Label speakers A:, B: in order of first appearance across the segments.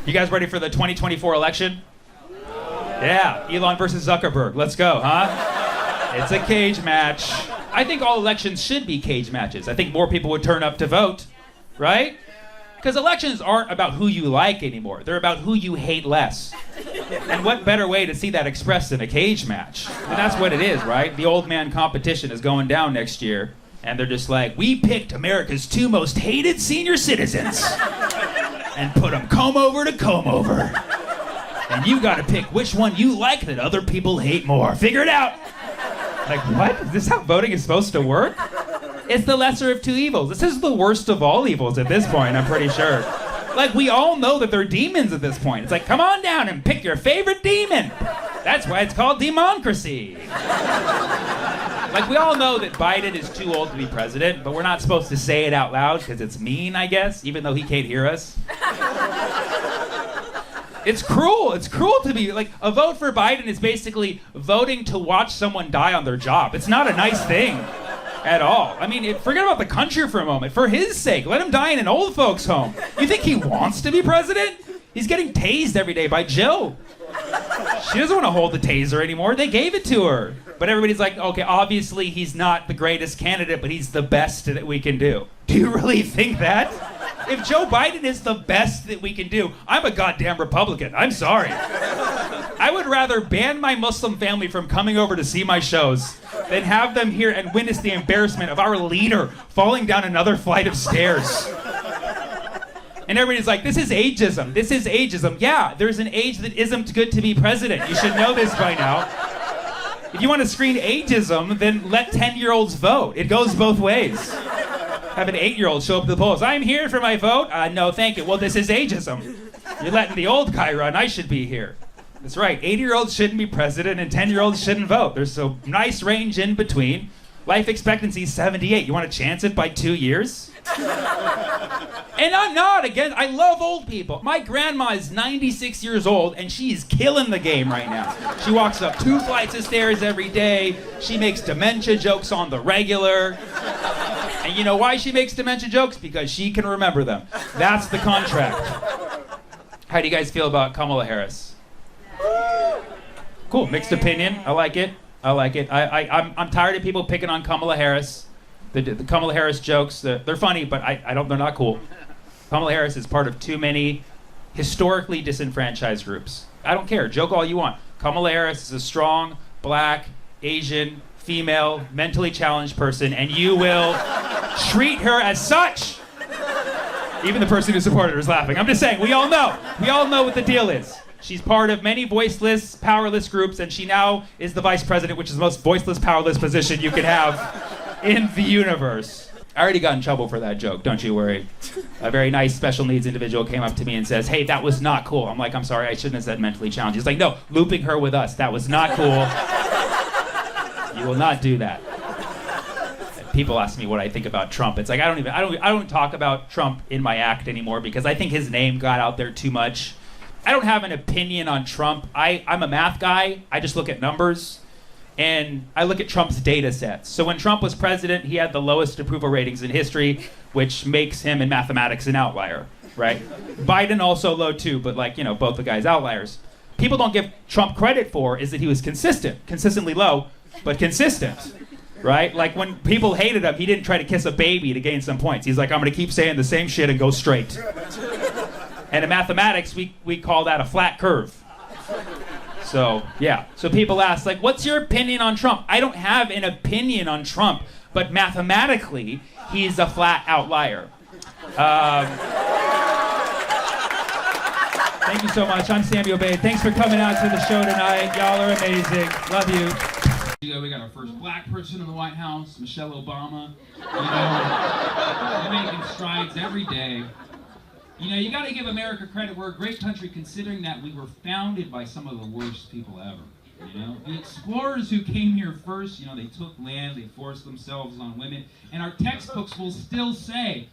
A: You guys ready for the 2024 election? Yeah, Elon versus Zuckerberg. Let's go, huh? It's a cage match. I think all elections should be cage matches. I think more people would turn up to vote, right? Because elections aren't about who you like anymore. They're about who you hate less. And what better way to see that expressed than a cage match? And that's what it is, right? The old man competition is going down next year. And they're just like, we picked America's 2 most hated senior citizens and put them comb over to comb over. And you gotta pick which one you like that other people hate more. Figure it out. Like, what? Is this how voting is supposed to work? It's the lesser of 2 evils. This is the worst of all evils at this point, I'm pretty sure. Like, we all know that they're demons at this point. It's like, come on down and pick your favorite demon. That's why it's called democracy. Like, we all know that Biden is too old to be president, but we're not supposed to say it out loud because it's mean, I guess, even though he can't hear us. It's cruel. It's cruel to be, like, a vote for Biden is basically voting to watch someone die on their job. It's not a nice thing at all. I mean, forget about the country for a moment. For his sake, let him die in an old folks' home. You think he wants to be president? He's getting tased every day by Jill. She doesn't want to hold the taser anymore. They gave it to her. But everybody's like, okay, obviously he's not the greatest candidate, but he's the best that we can do. Do you really think that? If Joe Biden is the best that we can do, I'm a goddamn Republican. I'm sorry. I would rather ban my Muslim family from coming over to see my shows than have them here and witness the embarrassment of our leader falling down another flight of stairs. And everybody's like, this is ageism. This is ageism. Yeah, there's an age that isn't good to be president. You should know this by now. If you want to screen ageism, then let 10-year-olds vote. It goes both ways. Have an 8-year-old show up to the polls. I'm here for my vote. No, thank you. Well, this is ageism. You're letting the old guy run. I should be here. That's right. 80-year-olds shouldn't be president and 10-year-olds shouldn't vote. There's a nice range in between. Life expectancy is 78. You want to chance it by 2 years? And I'm not against, I love old people. My grandma is 96 years old and she's killing the game right now. She walks up 2 flights of stairs every day. She makes dementia jokes on the regular. And you know why she makes dementia jokes? Because she can remember them. That's the contract. How do you guys feel about Kamala Harris? Cool, mixed opinion. I like it. I like it. I'm tired of people picking on Kamala Harris. The Kamala Harris jokes, they're funny, but they're not cool. Kamala Harris is part of too many historically disenfranchised groups. I don't care, joke all you want. Kamala Harris is a strong, black, Asian, female, mentally challenged person, and you will treat her as such. Even the person who supported her is laughing. I'm just saying, we all know what the deal is. She's part of many voiceless, powerless groups, and she now is the vice president, which is the most voiceless, powerless position you could have in the universe. I already got in trouble for that joke, don't you worry. A very nice special needs individual came up to me and says, hey, that was not cool. I'm like, I'm sorry, I shouldn't have said mentally challenged. He's like, no, looping her with us, that was not cool. You will not do that. People ask me what I think about Trump. It's like, I don't talk about Trump in my act anymore because I think his name got out there too much. I don't have an opinion on Trump. I'm a math guy. I just look at numbers. And I look at Trump's data sets. So when Trump was president, he had the lowest approval ratings in history, which makes him in mathematics an outlier, right? Biden also low too, but both the guys outliers. People don't give Trump credit for is that he was consistently low, but consistent, right? Like when people hated him, he didn't try to kiss a baby to gain some points. He's like, I'm gonna keep saying the same shit and go straight. And in mathematics, we call that a flat curve. So, yeah. So people ask, what's your opinion on Trump? I don't have an opinion on Trump, but mathematically, he's a flat outlier. Thank you so much. I'm Sammy Obeid. Thanks for coming out to the show tonight. Y'all are amazing. Love you. We got our first black person in the White House, Michelle Obama. We're making strides every day. You got to give America credit. We're a great country considering that we were founded by some of the worst people ever. The explorers who came here first, they took land, they forced themselves on women, and our textbooks will still say,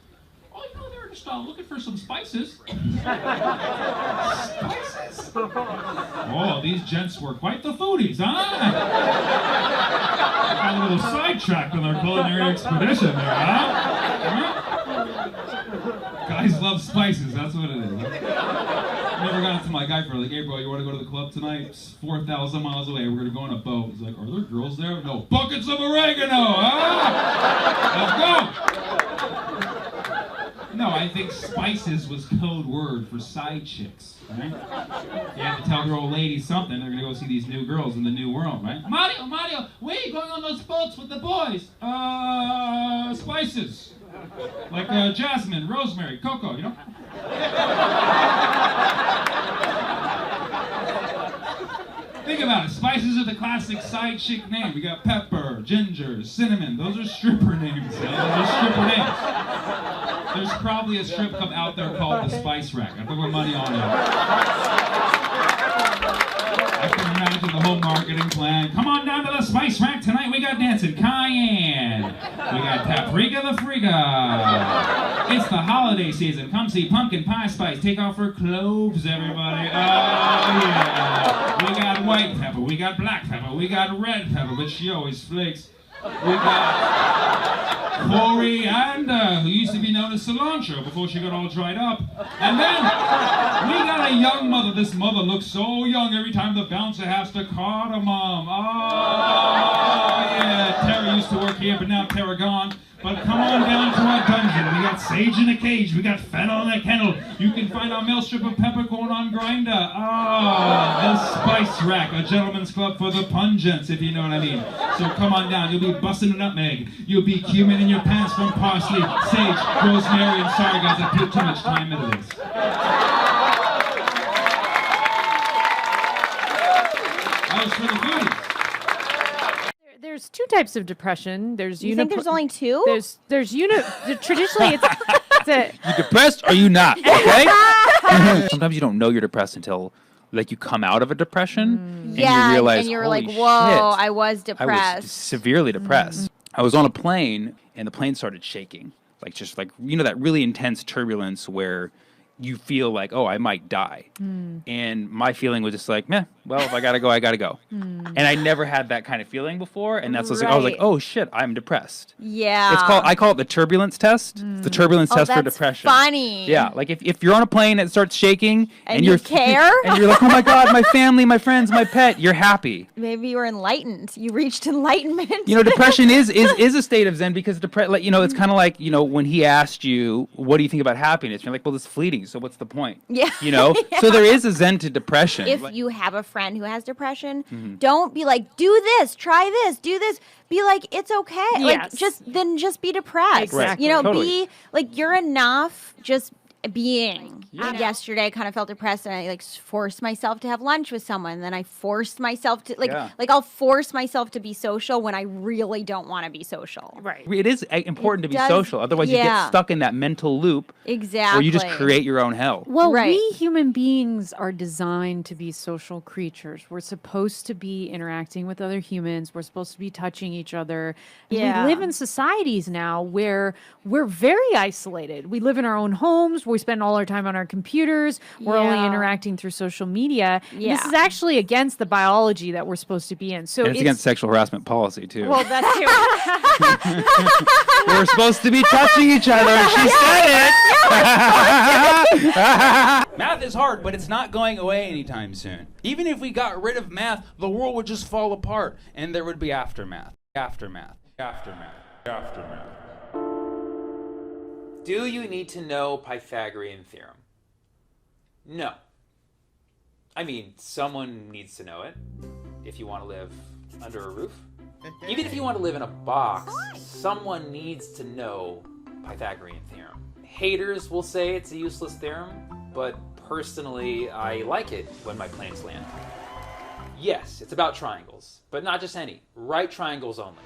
A: oh, they were just looking for some spices. Spices? Oh, these gents were quite the foodies, huh? Got a little sidetracked on our culinary expedition there, huh? Guys love spices, that's what it is.
B: never got into my guy friend, like, hey bro, you want to go to the club tonight? It's 4,000 miles away, we're going to go on a boat. He's like, are there girls there? No. Buckets of oregano, huh? Let's go! No, I think spices was code word for side chicks, right? You have to tell your old lady something, they're going to go see these new girls in the new world, right? Mario, where are you going on those boats with the boys? Spices. Like jasmine, rosemary, cocoa, you know? Think about it. Spices are the classic side chick name. We got pepper, ginger, cinnamon. Those are stripper names. Those are stripper names. There's probably a strip club out there called the Spice Rack. I put my money on it. I can imagine the whole marketing plan. Come on down to the Spice Rack tonight. We got dancing cayenne. We got paprika the friga. It's the holiday season. Come see pumpkin pie spice. Take off her cloves, everybody. Oh yeah. We got white pepper. We got black pepper. We got red pepper, but she always flakes. We got coriander, who used to be known as cilantro before she got all dried up. And then we got a young mother. This mother looks so young every time the bouncer has to cardamom. Oh, yeah. Tara used to work here, but now Tara gone. But come on down to our dungeon. We got sage in a cage. We got fennel in a kennel. You can find our male strip of peppercorn on Grindr. The Spice Rack, a gentleman's club for the pungents, if you know what I mean. So come on down. You'll be busting a nutmeg. You'll be cumin in your pants from parsley, sage, rosemary, and sorry guys, I put too much time into this. That was for the foodies.
C: There's two types of depression.
D: You think there's only two?
C: Traditionally, it's
A: You depressed or you not? Okay. Sometimes you don't know you're depressed until like you come out of a depression and you realize,
D: and you're
A: holy
D: like, whoa,
A: shit,
D: I was depressed.
A: I was severely depressed. I was on a plane and the plane started shaking, like just like that really intense turbulence where you feel like, oh, I might die. And my feeling was just like, meh, well, if I gotta go, I gotta go. And I never had that kind of feeling before. And that's what I was like, oh shit, I'm depressed.
D: Yeah.
A: I call it the turbulence test. It's the turbulence test for depression.
D: Funny.
A: Yeah, like if you're on a plane and it starts shaking
D: and you care
A: and you're like, oh my God, my family, my friends, my pet, you're happy.
D: Maybe you were enlightened. You reached enlightenment.
A: Depression is a state of Zen because it's kind of like, when he asked you, what do you think about happiness? You're like, well, it's fleeting. So what's the point?
D: Yeah.
A: Yeah. So there is a Zen to depression.
D: If you have a friend who has depression, don't be like, do this, try this, do this. Be like, it's okay.
C: Yes.
D: Like, just be depressed.
C: Exactly.
D: Be like, you're enough. Just being. Yeah. Yesterday, I kind of felt depressed, and I forced myself to have lunch with someone. And then I forced myself to I'll force myself to be social when I really don't want to be social.
C: Right.
A: It is important to be social. Otherwise, you get stuck in that mental loop.
D: Exactly.
A: Where you just create your own hell.
C: Well, we human beings are designed to be social creatures. We're supposed to be interacting with other humans. We're supposed to be touching each other.
D: Yeah.
C: We live in societies now where we're very isolated. We live in our own homes. We spend all our time on our computers. We're only interacting through social media.
D: Yeah.
C: This is actually against the biology that we're supposed to be in. So
A: and it's against sexual harassment policy, too.
C: Well, that's too.
A: We're supposed to be touching each other, and she said it. Math is hard, but it's not going away anytime soon. Even if we got rid of math, the world would just fall apart, and there would be aftermath. Aftermath. Aftermath. Aftermath. Do you need to know Pythagorean theorem? No. I mean, someone needs to know it if you want to live under a roof. Even if you want to live in a box, someone needs to know Pythagorean theorem. Haters will say it's a useless theorem, but personally, I like it when my planes land. Yes, it's about triangles, but not just any. Right triangles only.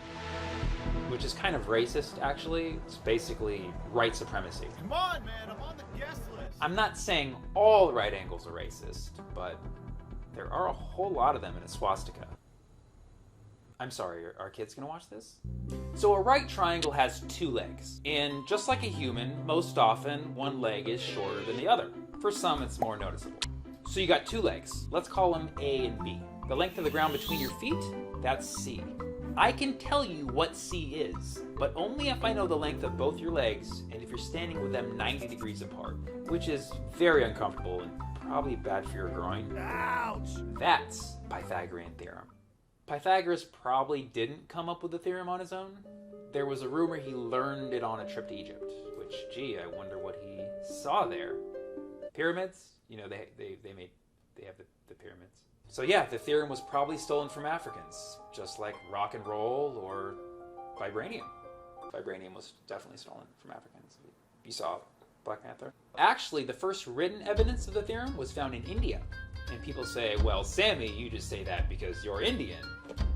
A: Which is kind of racist, actually. It's basically right supremacy.
E: Come on, man, I'm on the guest list.
A: I'm not saying all right angles are racist, but there are a whole lot of them in a swastika. I'm sorry, are kids gonna watch this? So a right triangle has two legs. And just like a human, most often one leg is shorter than the other. For some, it's more noticeable. So you got two legs. Let's call them A and B. The length of the ground between your feet, that's C. I can tell you what C is, but only if I know the length of both your legs and if you're standing with them 90 degrees apart, which is very uncomfortable and probably bad for your groin.
E: Ouch!
A: That's Pythagorean theorem. Pythagoras probably didn't come up with the theorem on his own. There was a rumor he learned it on a trip to Egypt, which, gee, I wonder what he saw there. Pyramids? You know, they have the pyramids. So yeah, the theorem was probably stolen from Africans, just like rock and roll or vibranium. Vibranium was definitely stolen from Africans. You saw Black Panther. Actually, the first written evidence of the theorem was found in India. And people say, well, Sammy, you just say that because you're Indian.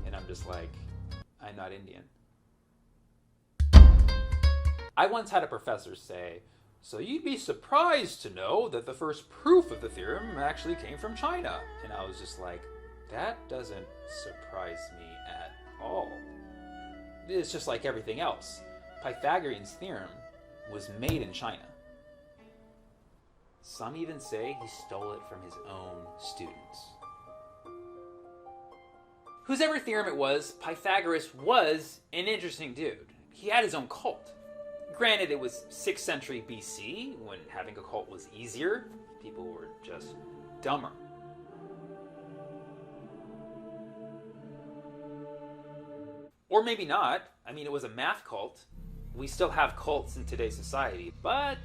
A: And I'm just like, I'm not Indian. I once had a professor say, so you'd be surprised to know that the first proof of the theorem actually came from China. And I was just like, that doesn't surprise me at all. It's just like everything else. Pythagorean's theorem was made in China. Some even say he stole it from his own students. Whosever theorem it was, Pythagoras was an interesting dude. He had his own cult. Granted, it was 6th century BC, when having a cult was easier. People were just dumber. Or maybe not. I mean, it was a math cult. We still have cults in today's society, but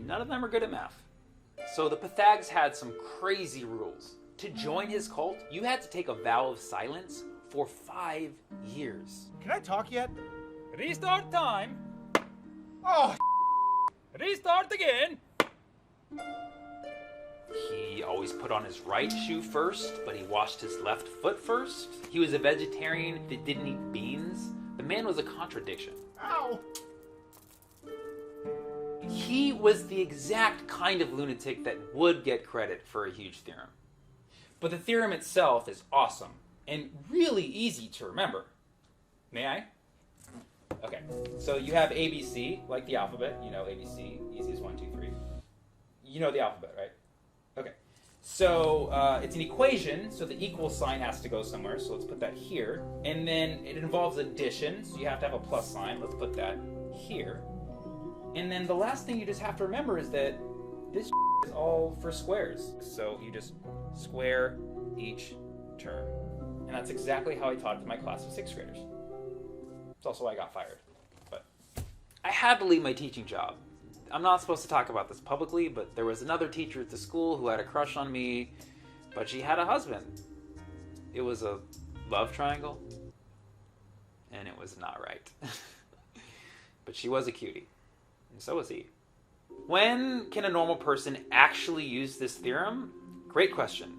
A: none of them are good at math. So the Pythags had some crazy rules. To join his cult, you had to take a vow of silence for 5 years.
E: Can I talk yet?
A: Restart time.
E: Oh,
A: Restart again. He always put on his right shoe first, but he washed his left foot first. He was a vegetarian that didn't eat beans. The man was a contradiction.
E: ow!
A: He was the exact kind of lunatic that would get credit for a huge theorem. But the theorem itself is awesome and really easy to remember. May I? Okay, so you have ABC, like the alphabet. You know ABC, easy as 1, 2, 3. You know the alphabet, right? Okay, so it's an equation, so the equal sign has to go somewhere, so let's put that here. And then it involves addition, so you have to have a plus sign. Let's put that here. And then the last thing you just have to remember is that this is all for squares. So you just square each term. And that's exactly how I taught it to my class of 6th graders. It's also why I got fired. But I had to leave my teaching job. I'm not supposed to talk about this publicly, but there was another teacher at the school who had a crush on me, but she had a husband. It was a love triangle, and it was not right. But she was a cutie. And so was he. When can a normal person actually use this theorem? Great question.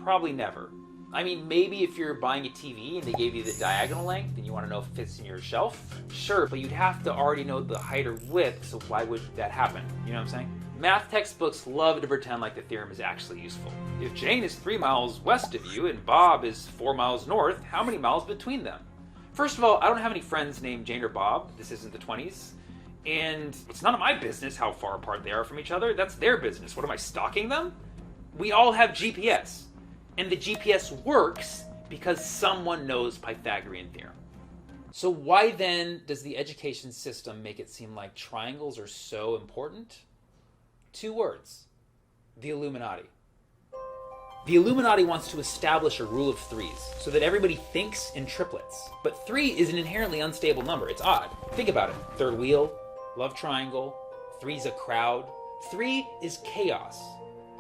A: Probably never. I mean, maybe if you're buying a TV and they gave you the diagonal length and you want to know if it fits in your shelf, sure, but you'd have to already know the height or width, so why would that happen? You know what I'm saying? Math textbooks love to pretend like the theorem is actually useful. If Jane is 3 miles west of you and Bob is 4 miles north, how many miles between them? First of all, I don't have any friends named Jane or Bob. This isn't the 20s. And it's none of my business how far apart they are from each other. That's their business. What, am I stalking them? We all have GPS. And the GPS works because someone knows Pythagorean theorem. So why then does the education system make it seem like triangles are so important? 2 words. The Illuminati. The Illuminati wants to establish a rule of 3s so that everybody thinks in triplets. But 3 is an inherently unstable number. It's odd. Think about it. Third wheel, love triangle, 3's a crowd. 3 is chaos.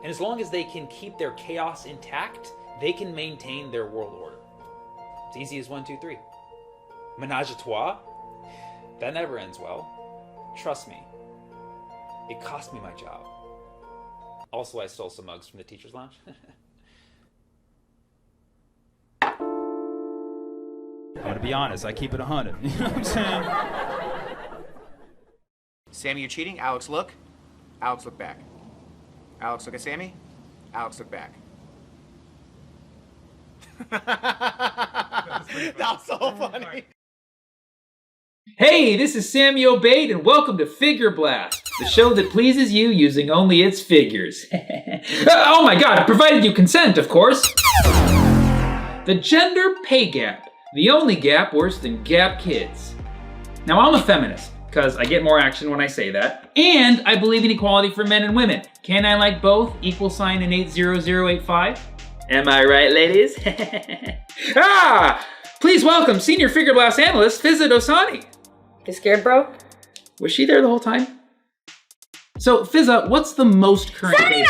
A: And as long as they can keep their chaos intact, they can maintain their world order. It's easy as 1, 2, 3. Menage a trois? That never ends well. Trust me. It cost me my job. Also, I stole some mugs from the teacher's lounge. I'm gonna be honest, I keep it 100. You know what I'm saying?
F: Sammy, you're cheating. Alex, look. Alex, look back. Alex, look at Sammy. Alex, look back. That was so funny.
A: Hey, this is Sammy Obeid, and welcome to Figure Blast, the show that pleases you using only its figures. Oh my god, provided you consent, of course. The gender pay gap, the only gap worse than Gap Kids. Now, I'm a feminist.
B: because I get more action when I say that. And I believe in equality for men and women. Can I like both? =in 80085. Am I right, ladies? Please welcome senior figure blast analyst Fizza Dosani.
G: You scared, bro?
B: Was she there the whole time? So, Fizza, what's the most current
D: 79!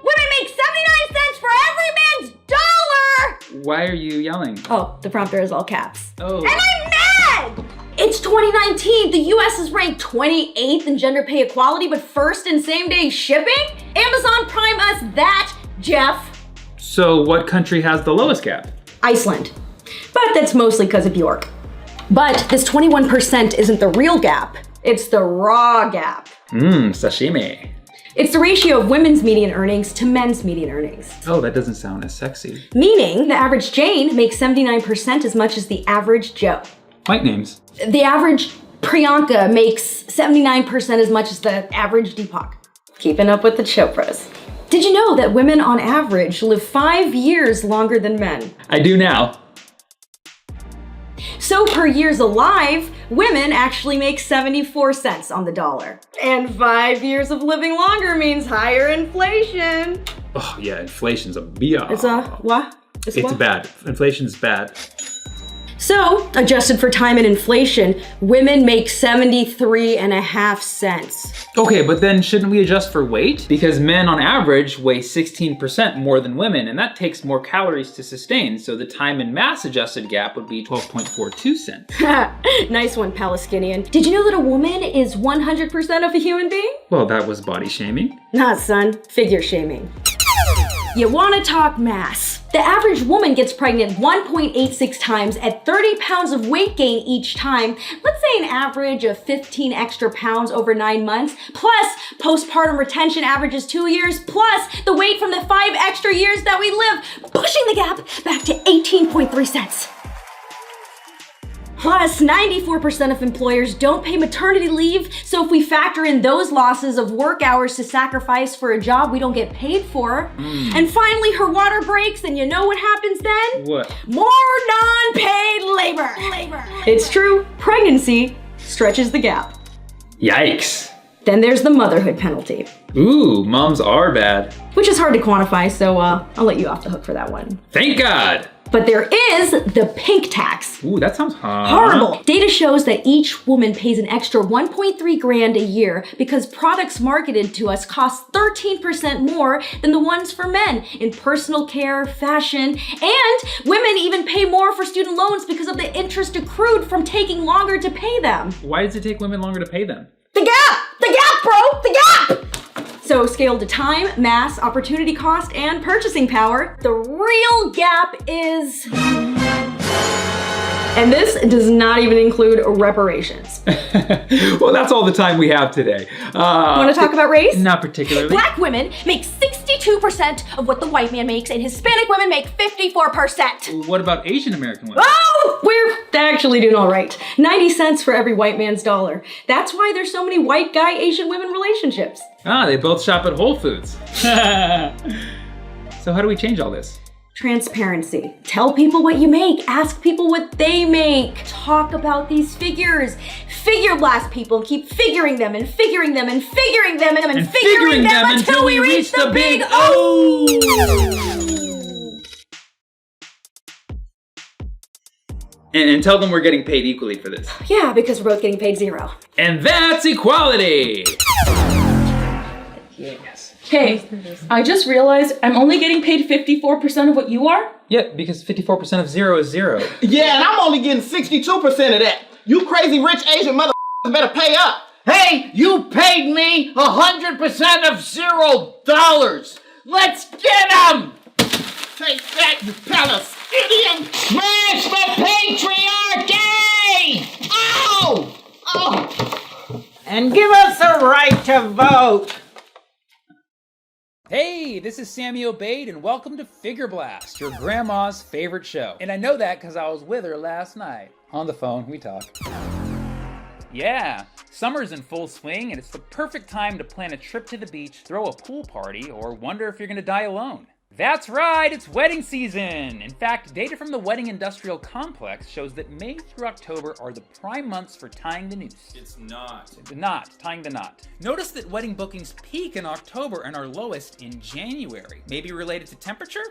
D: Women make 79 cents for every man's dollar!
B: Why are you yelling?
G: Oh, the prompter is all caps.
B: Oh.
D: And I'm mad!
G: It's 2019. The US is ranked 28th in gender pay equality, but first in same-day shipping? Amazon Prime us that, Jeff.
B: So, what country has the lowest gap?
G: Iceland. But that's mostly because of Bjork. But this 21% isn't the real gap. It's the raw gap.
B: Sashimi.
G: It's the ratio of women's median earnings to men's median earnings.
B: Oh, that doesn't sound as sexy.
G: Meaning, the average Jane makes 79% as much as the average Joe.
B: White names.
G: The average Priyanka makes 79% as much as the average Deepak. Keeping up with the Chopras. Did you know that women on average live 5 years longer than men?
B: I do now.
G: So per years alive, women actually make 74 cents on the dollar. And 5 years of living longer means higher inflation.
B: Oh yeah, inflation's a BR.
G: It's a what?
B: It's bad. Inflation's bad.
G: So, adjusted for time and inflation, women make 73.5 cents.
B: Okay, but then shouldn't we adjust for weight? Because men on average weigh 16% more than women, and that takes more calories to sustain, so the time and mass adjusted gap would be 12.42 cents.
G: Nice one, Palestinian. Did you know that a woman is 100% of a human being?
B: Well, that was body shaming.
G: Nah, son, figure shaming. You wanna talk mass? The average woman gets pregnant 1.86 times at 30 pounds of weight gain each time. Let's say an average of 15 extra pounds over 9 months, plus postpartum retention averages 2 years, plus the weight from the 5 extra years that we live, pushing the gap back to 18.3 cents. Plus, 94% of employers don't pay maternity leave, so if we factor in those losses of work hours to sacrifice for a job we don't get paid for, and finally her water breaks, and you know what happens then?
B: What?
G: More non-paid labor. It's true, pregnancy stretches the gap.
B: Yikes.
G: Then there's the motherhood penalty,
B: Ooh, moms are bad.
G: which is hard to quantify, so I'll let you off the hook for that one.
B: Thank God.
G: But there is the pink tax.
B: Ooh, that sounds
G: Horrible. Data shows that each woman pays an extra 1.3 grand a year because products marketed to us cost 13% more than the ones for men in personal care, fashion, and women even pay more for student loans because of the interest accrued from taking longer to pay them.
B: Why does it take women longer to pay them?
G: The gap, bro, the gap! So scaled to time, mass, opportunity cost, and purchasing power, the real gap is... And this does not even include reparations.
B: Well, that's all the time we have today.
G: Want to talk about race?
B: Not particularly.
G: Black women make 62% of what the white man makes, and Hispanic women make 54%.
B: What about Asian American women?
G: Oh, we're actually doing all right. 90 cents for every white man's dollar. That's why there's so many white guy Asian women relationships.
B: Ah, they both shop at Whole Foods. So how do we change all this?
G: Transparency. Tell people what you make. Ask people what they make. Talk about these figures. Figure blast people and keep figuring them and figuring them and figuring them and figuring them until we reach the big O.
B: And tell them we're getting paid equally for this.
G: Yeah, because we're both getting paid zero.
B: And that's equality! Yes.
H: Hey, I just realized I'm only getting paid 54% of what you are?
B: Yeah, because 54% of zero is zero.
E: Yeah, and I'm only getting 62% of that. You crazy rich Asian mother better pay up.
I: Hey, you paid me 100% of $0. Let's get him!
E: Take that, you Palestinian!
I: Smash the patriarchy! Ow! Oh!
J: And give us the right to vote.
A: Hey, this is Sammy Obeid, and welcome to Figure Blast, your grandma's favorite show. And I know that because I was with her last night. On the phone, we talk. Yeah, summer's in full swing, and it's the perfect time to plan a trip to the beach, throw a pool party, or wonder if you're gonna die alone. That's right, it's wedding season! In fact, data from the wedding industrial complex shows that May through October are the prime months for tying the noose.
K: It's not.
A: Tying the knot. Notice that wedding bookings peak in October and are lowest in January. Maybe related to temperature?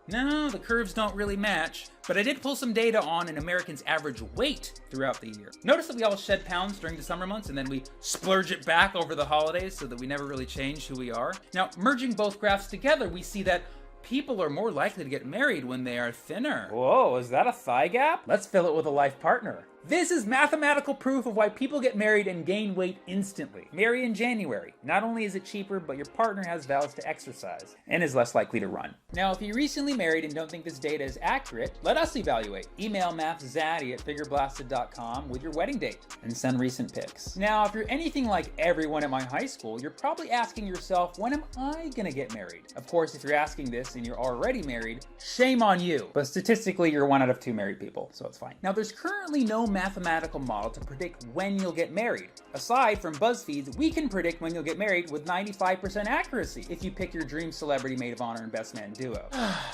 A: No, the curves don't really match. But I did pull some data on an American's average weight throughout the year. Notice that we all shed pounds during the summer months and then we splurge it back over the holidays so that we never really change who we are. Now, merging both graphs together, we see that people are more likely to get married when they are thinner. Whoa, is that a thigh gap? Let's fill it with a life partner. This is mathematical proof of why people get married and gain weight instantly. Marry in January. Not only is it cheaper, but your partner has vows to exercise and is less likely to run. Now, if you recently married and don't think this data is accurate, let us evaluate. Email mathzaddy@figureblasted.com with your wedding date and send recent pics. Now, if you're anything like everyone at my high school, you're probably asking yourself, when am I gonna get married? Of course, if you're asking this and you're already married, shame on you. But statistically, you're 1 out of 2 married people, so it's fine. Now, there's currently no mathematical model to predict when you'll get married. Aside from BuzzFeed's, we can predict when you'll get married with 95% accuracy if you pick your dream celebrity maid of honor and best man duo.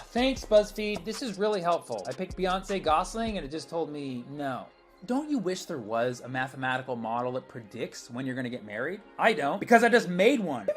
A: Thanks, BuzzFeed. This is really helpful. I picked Beyonce Gosling and it just told me no. Don't you wish there was a mathematical model that predicts when you're gonna get married? I don't, because I just made one.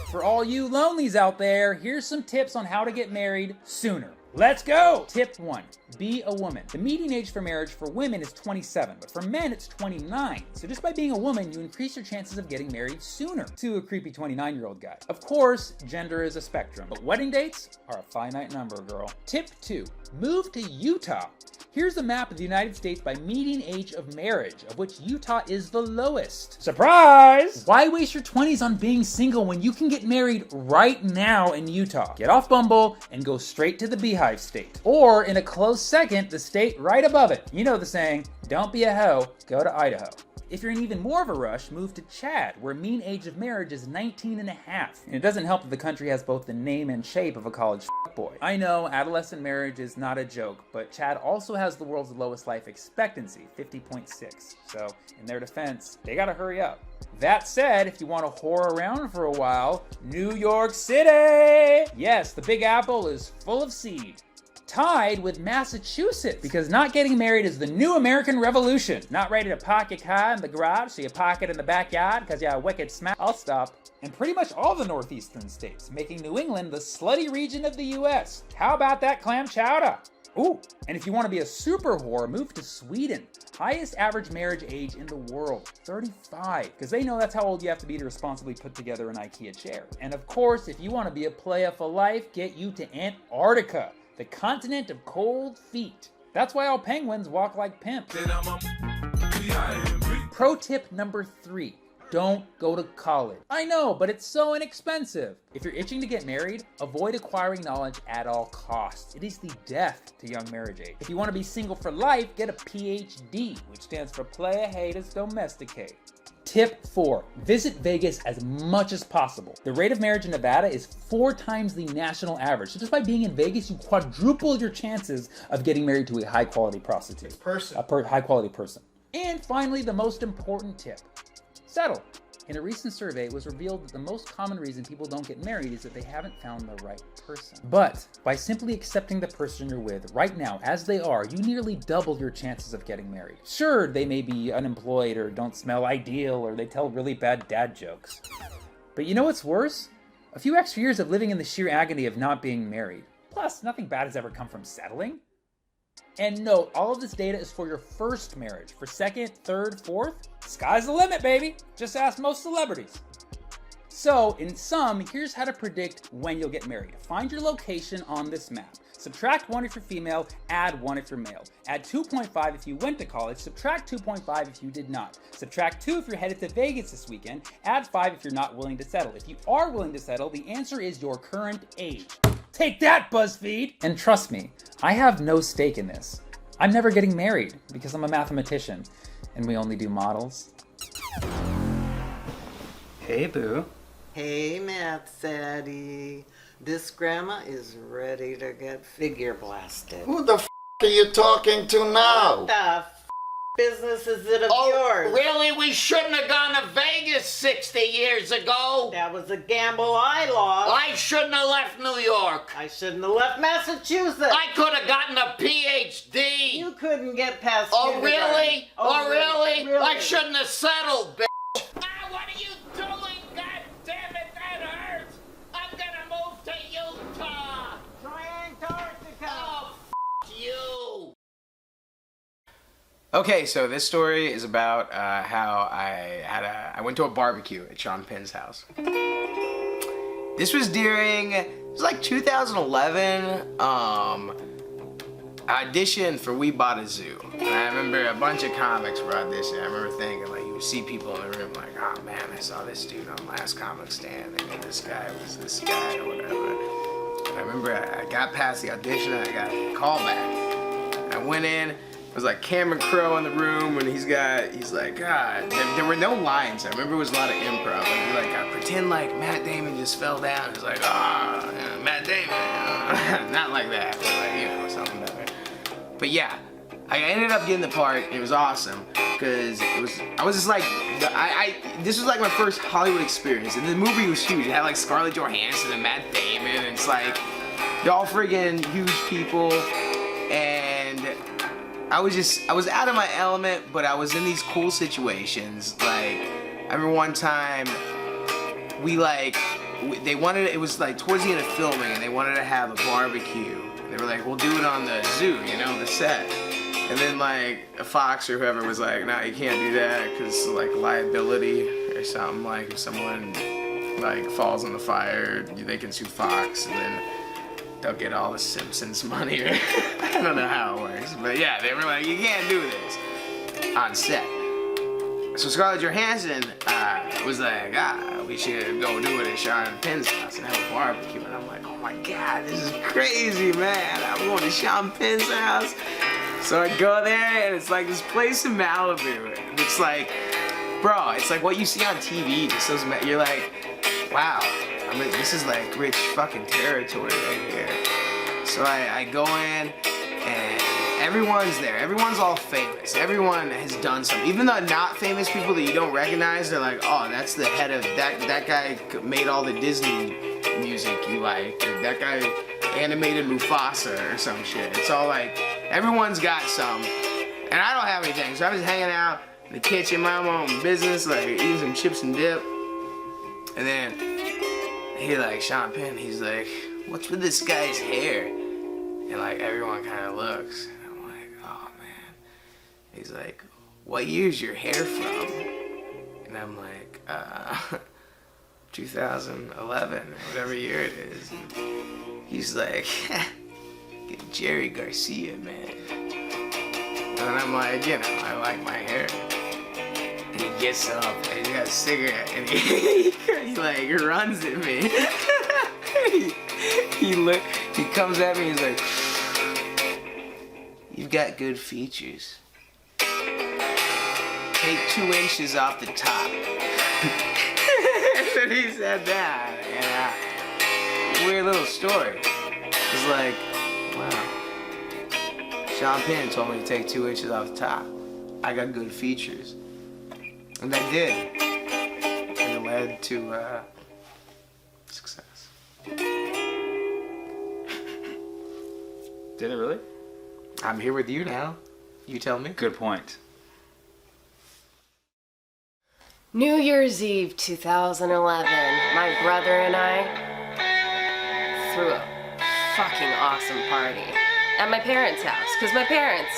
A: For all you lonelies out there, here's some tips on how to get married sooner. Let's go! Tip 1, be a woman. The median age for marriage for women is 27, but for men it's 29. So just by being a woman, you increase your chances of getting married sooner to a creepy 29-year-old guy. Of course, gender is a spectrum, but wedding dates are a finite number, girl. Tip 2, move to Utah. Here's a map of the United States by median age of marriage, of which Utah is the lowest. Surprise! Why waste your 20s on being single when you can get married right now in Utah? Get off Bumble and go straight to the Beehive State. Or, in a close second, the state right above it. You know the saying, don't be a hoe, go to Idaho. If you're in even more of a rush, move to Chad, where mean age of marriage is 19 and a half. And it doesn't help that the country has both the name and shape of a college boy. I know, adolescent marriage is not a joke, but Chad also has the world's lowest life expectancy, 50.6. So, in their defense, they gotta hurry up. That said, if you want to whore around for a while, New York City! Yes, the Big Apple is full of seed. Tied with Massachusetts, because not getting married is the new American Revolution. Not ready to park your car in the garage, so you park it in the backyard because you're a wicked smack. I'll stop. And pretty much all the northeastern states, making New England the slutty region of the US. How about that clam chowder? Ooh, and if you want to be a super whore, move to Sweden. Highest average marriage age in the world, 35, because they know that's how old you have to be to responsibly put together an IKEA chair. And of course, if you want to be a playa for life, get you to Antarctica, the continent of cold feet. That's why all penguins walk like pimps. Pro tip number 3. Don't go to college. I know, but it's so inexpensive. If you're itching to get married, avoid acquiring knowledge at all costs. It is the death to young marriage age. If you want to be single for life, get a PhD, which stands for Playa Haters Domesticate. Tip 4, visit Vegas as much as possible. The rate of marriage in Nevada is 4 times the national average. So just by being in Vegas, you quadruple your chances of getting married to a high-quality prostitute. High-quality person. And finally, the most important tip, settle. In a recent survey, it was revealed that the most common reason people don't get married is that they haven't found the right person. But by simply accepting the person you're with right now as they are, you nearly double your chances of getting married. Sure, they may be unemployed or don't smell ideal or they tell really bad dad jokes. But you know what's worse? A few extra years of living in the sheer agony of not being married. Plus, nothing bad has ever come from settling. And note, all of this data is for your first marriage. For second, third, fourth, sky's the limit, baby. Just ask most celebrities. So, in sum, here's how to predict when you'll get married. Find your location on this map. Subtract 1 if you're female, add 1 if you're male. Add 2.5 if you went to college, subtract 2.5 if you did not. Subtract 2 if you're headed to Vegas this weekend, add 5 if you're not willing to settle. If you are willing to settle, the answer is your current age. Take that, BuzzFeed! And trust me, I have no stake in this. I'm never getting married because I'm a mathematician and we only do models.
L: Hey, boo.
J: Hey, Math Zaddy. This grandma is ready to get figure blasted.
L: Who the f*** are you talking to now?
J: The f***, business is it of yours?
I: Really? We shouldn't have gone to Vegas 60 years ago.
J: That was a gamble I lost.
I: I shouldn't have left New York.
J: I shouldn't have left Massachusetts.
I: I could have gotten a PhD.
J: You couldn't get past
I: Oh,
J: kindergarten.
I: really?
J: Oh,
I: really?
J: really?
I: I shouldn't have settled, bitch. What are you doing? God damn it, that hurts. I'm gonna move to Utah.
J: Try Antarctica.
I: Oh, you.
F: Okay, so this story is about how I went to a barbecue at Sean Penn's house. This was during, it was like 2011, audition for We Bought a Zoo. And I remember a bunch of comics were auditioning. I remember thinking, like, you would see people in the room like, oh man, I saw this dude on Last Comic Stand, and this guy was this guy or whatever. And I remember I got past the audition, and I got a call back. I went in, it was like Cameron Crowe in the room, and he's like, God, there were no lines. I remember it was a lot of improv. Like, pretend like Matt Damon just fell down. It's like, Matt Damon. Not like that, but like, something better. But yeah, I ended up getting the part. And it was awesome because I was just like, this was like my first Hollywood experience, and the movie was huge. It had like Scarlett Johansson and Matt Damon, and it's like they're all friggin' huge people, and I was out of my element, but I was in these cool situations. Like, I remember one time they wanted, it was like towards the end of filming, and they wanted to have a barbecue. And they were like, we'll do it on the zoo, the set. And then like Fox or whoever was like, nah, you can't do that because like liability or something. Like if someone like falls in the fire, they can sue Fox, and then they'll get all the Simpsons money. I don't know how it works, but yeah, they were like, you can't do this on set. So Scarlett Johansson was like, we should go do it at Sean Penn's house and have a barbecue. And I'm like, oh my God, this is crazy, man. I'm going to Sean Penn's house. So I go there, and it's like this place in Malibu. It's like, bro, it's like what you see on TV. Just those, you're like, wow. This is like rich fucking territory right here. So I go in, and everyone's there. Everyone's all famous. Everyone has done something. Even the not famous people that you don't recognize, they're like, oh, that's the head of that guy made all the Disney music you like. Or that guy animated Mufasa or some shit. It's all like, everyone's got some. And I don't have anything. So I was hanging out in the kitchen, my own business, like eating some chips and dip. And then he like, Sean Penn, he's like, what's with this guy's hair? And like everyone kind of looks. And I'm like, oh man. He's like, what year's your hair from? And I'm like, 2011, whatever year it is. And he's like, get Jerry Garcia, man. And I'm like, I like my hair. And he gets up and he's got a cigarette and he like runs at me. He comes at me, he's like, you've got good features. Take 2 inches off the top. And he said that, and weird little story. It's like, wow. Sean Penn told me to take 2 inches off the top. I got good features. And I did. And it led to success.
A: Did it really?
F: I'm here with you now. You tell me.
A: Good point.
K: New Year's Eve 2011, my brother and I threw a fucking awesome party at my parents' house, because my parents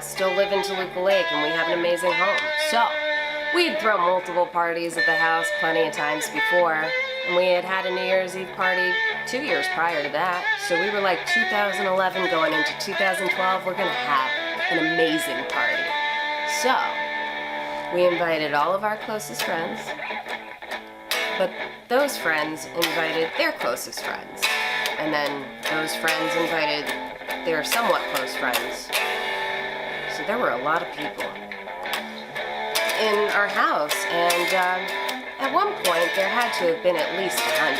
K: still live in Toluca Lake and we have an amazing home. So we'd thrown multiple parties at the house plenty of times before, and we had had a New Year's Eve party 2 years prior to that. So we were like, 2011 going into 2012, we're gonna have an amazing party. So we invited all of our closest friends, but those friends invited their closest friends. And then those friends invited their somewhat close friends. So there were a lot of people in our house, and at one point there had to have been at least 100.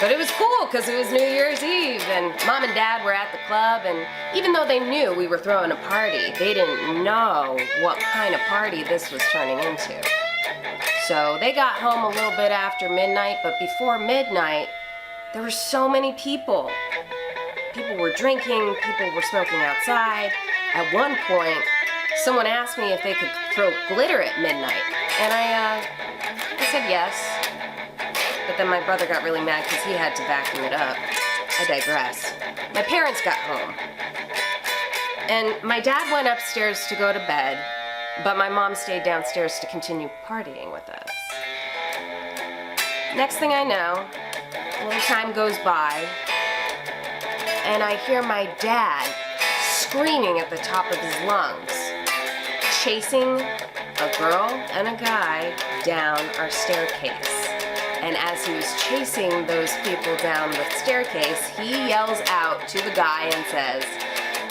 K: But it was cool because it was New Year's Eve and Mom and Dad were at the club, and even though they knew we were throwing a party, they didn't know what kind of party this was turning into. So they got home a little bit after midnight, but before midnight, there were so many people. People were drinking, people were smoking outside. At one point, someone asked me if they could throw glitter at midnight, and I said yes. But then my brother got really mad because he had to vacuum it up. I digress. My parents got home. And my dad went upstairs to go to bed, but my mom stayed downstairs to continue partying with us. Next thing I know, a little time goes by, and I hear my dad screaming at the top of his lungs, chasing a girl and a guy down our staircase. And as he was chasing those people down the staircase, he yells out to the guy and says,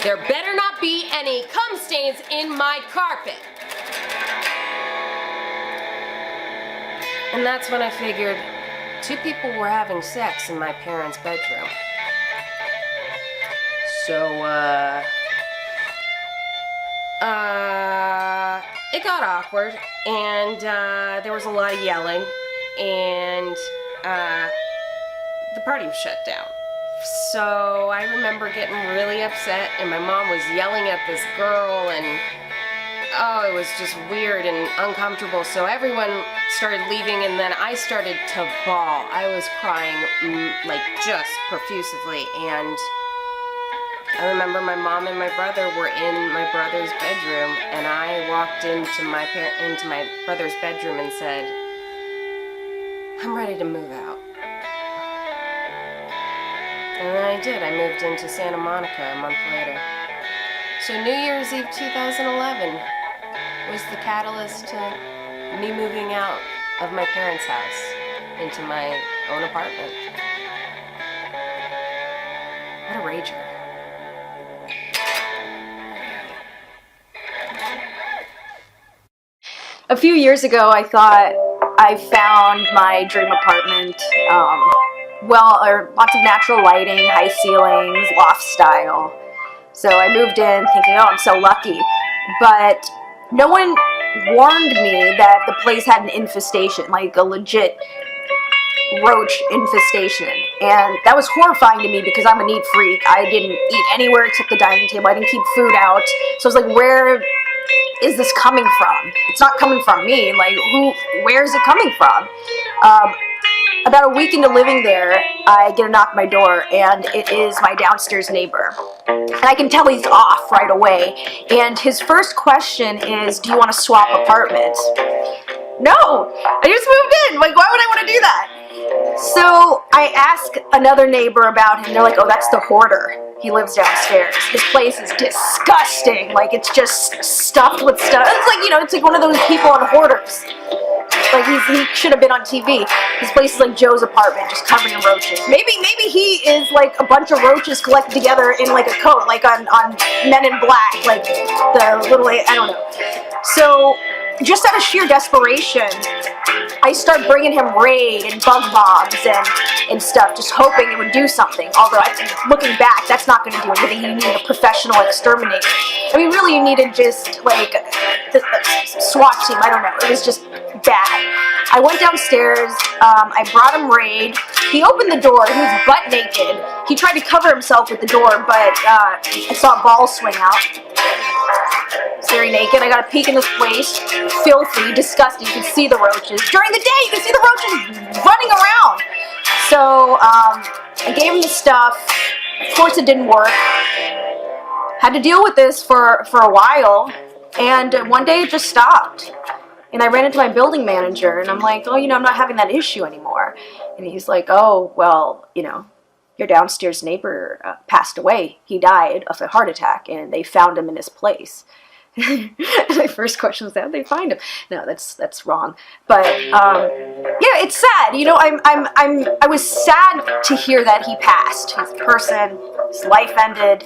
K: "There better not be any cum stains in my carpet." And that's when I figured 2 people were having sex in my parents' bedroom. So, it got awkward, and there was a lot of yelling, and the party was shut down. So I remember getting really upset, and my mom was yelling at this girl, and oh, it was just weird and uncomfortable. So everyone started leaving, and then I started to bawl. I was crying like just profusively, and I remember my mom and my brother were in my brother's bedroom, and I walked into my brother's bedroom and said, "I'm ready to move out." And then I did. I moved into Santa Monica a month later. So New Year's Eve 2011 was the catalyst to me moving out of my parents' house into my own apartment. What a rager.
G: A few years ago, I thought I found my dream apartment. Lots of natural lighting, high ceilings, loft style. So I moved in thinking, oh, I'm so lucky. But no one warned me that the place had an infestation, like a legit roach infestation. And that was horrifying to me because I'm a neat freak. I didn't eat anywhere except the dining table. I didn't keep food out. So I was like, where is this coming from? It's not coming from me. Like, where is it coming from? About a week into living there, I get a knock on my door, and it is my downstairs neighbor. And I can tell he's off right away. And his first question is, do you want to swap apartments? No, I just moved in. Like, why would I want to do that? So I ask another neighbor about him. They're like, oh, that's the hoarder. He lives downstairs. His place is disgusting. Like, it's just stuffed with stuff. It's like, it's like one of those people on Hoarders. Like, he should have been on TV. His place is like Joe's apartment, just covered in roaches. Maybe he is like a bunch of roaches collected together in like a coat, like on Men in Black, like the little, I don't know. So, just out of sheer desperation, I start bringing him Raid and bug bombs and stuff, just hoping it would do something. Although, looking back, that's not going to do anything. You need a professional exterminator. I mean, really, you needed just, like, the SWAT team. I don't know. It was just bad. I went downstairs. I brought him Raid. He opened the door. He was butt naked. He tried to cover himself with the door, but I saw a ball swing out. He's very naked. I got a peek in his place. Filthy, disgusting. You could see the roaches. During the day, you could see the roaches running around. So, I gave him the stuff. Of course, it didn't work. Had to deal with this for a while. And one day, it just stopped. And I ran into my building manager, and I'm like, oh, I'm not having that issue anymore. And he's like, oh, well, your downstairs neighbor passed away. He died of a heart attack, and they found him in his place. My first question was, how'd they find him? No, that's wrong. But it's sad. I was sad to hear that he passed. His person, his life ended.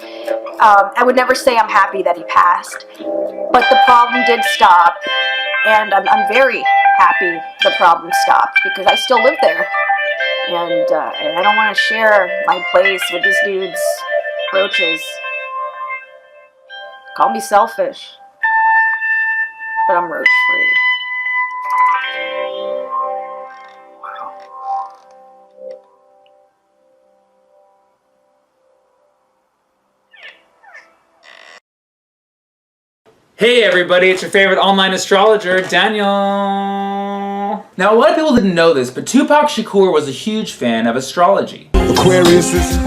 G: I would never say I'm happy that he passed, but the problem did stop, and I'm very happy the problem stopped because I still live there.
H: And I don't want to share my place with this dude's roaches. Call me selfish, but I'm roach free.
A: Hey everybody, it's your favorite online astrologer, Daniel. Now a lot of people didn't know this, but Tupac Shakur was a huge fan of astrology.
L: Aquariuses,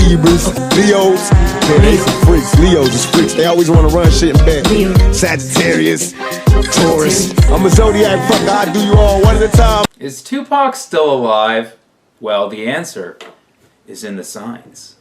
L: Libras, Leos. Man, they some freaks. Leos is freaks. They always want to run shit in bed. Sagittarius, Taurus. I'm a zodiac fucker. I do you all one at a time.
A: Is Tupac still alive? Well, the answer is in the signs.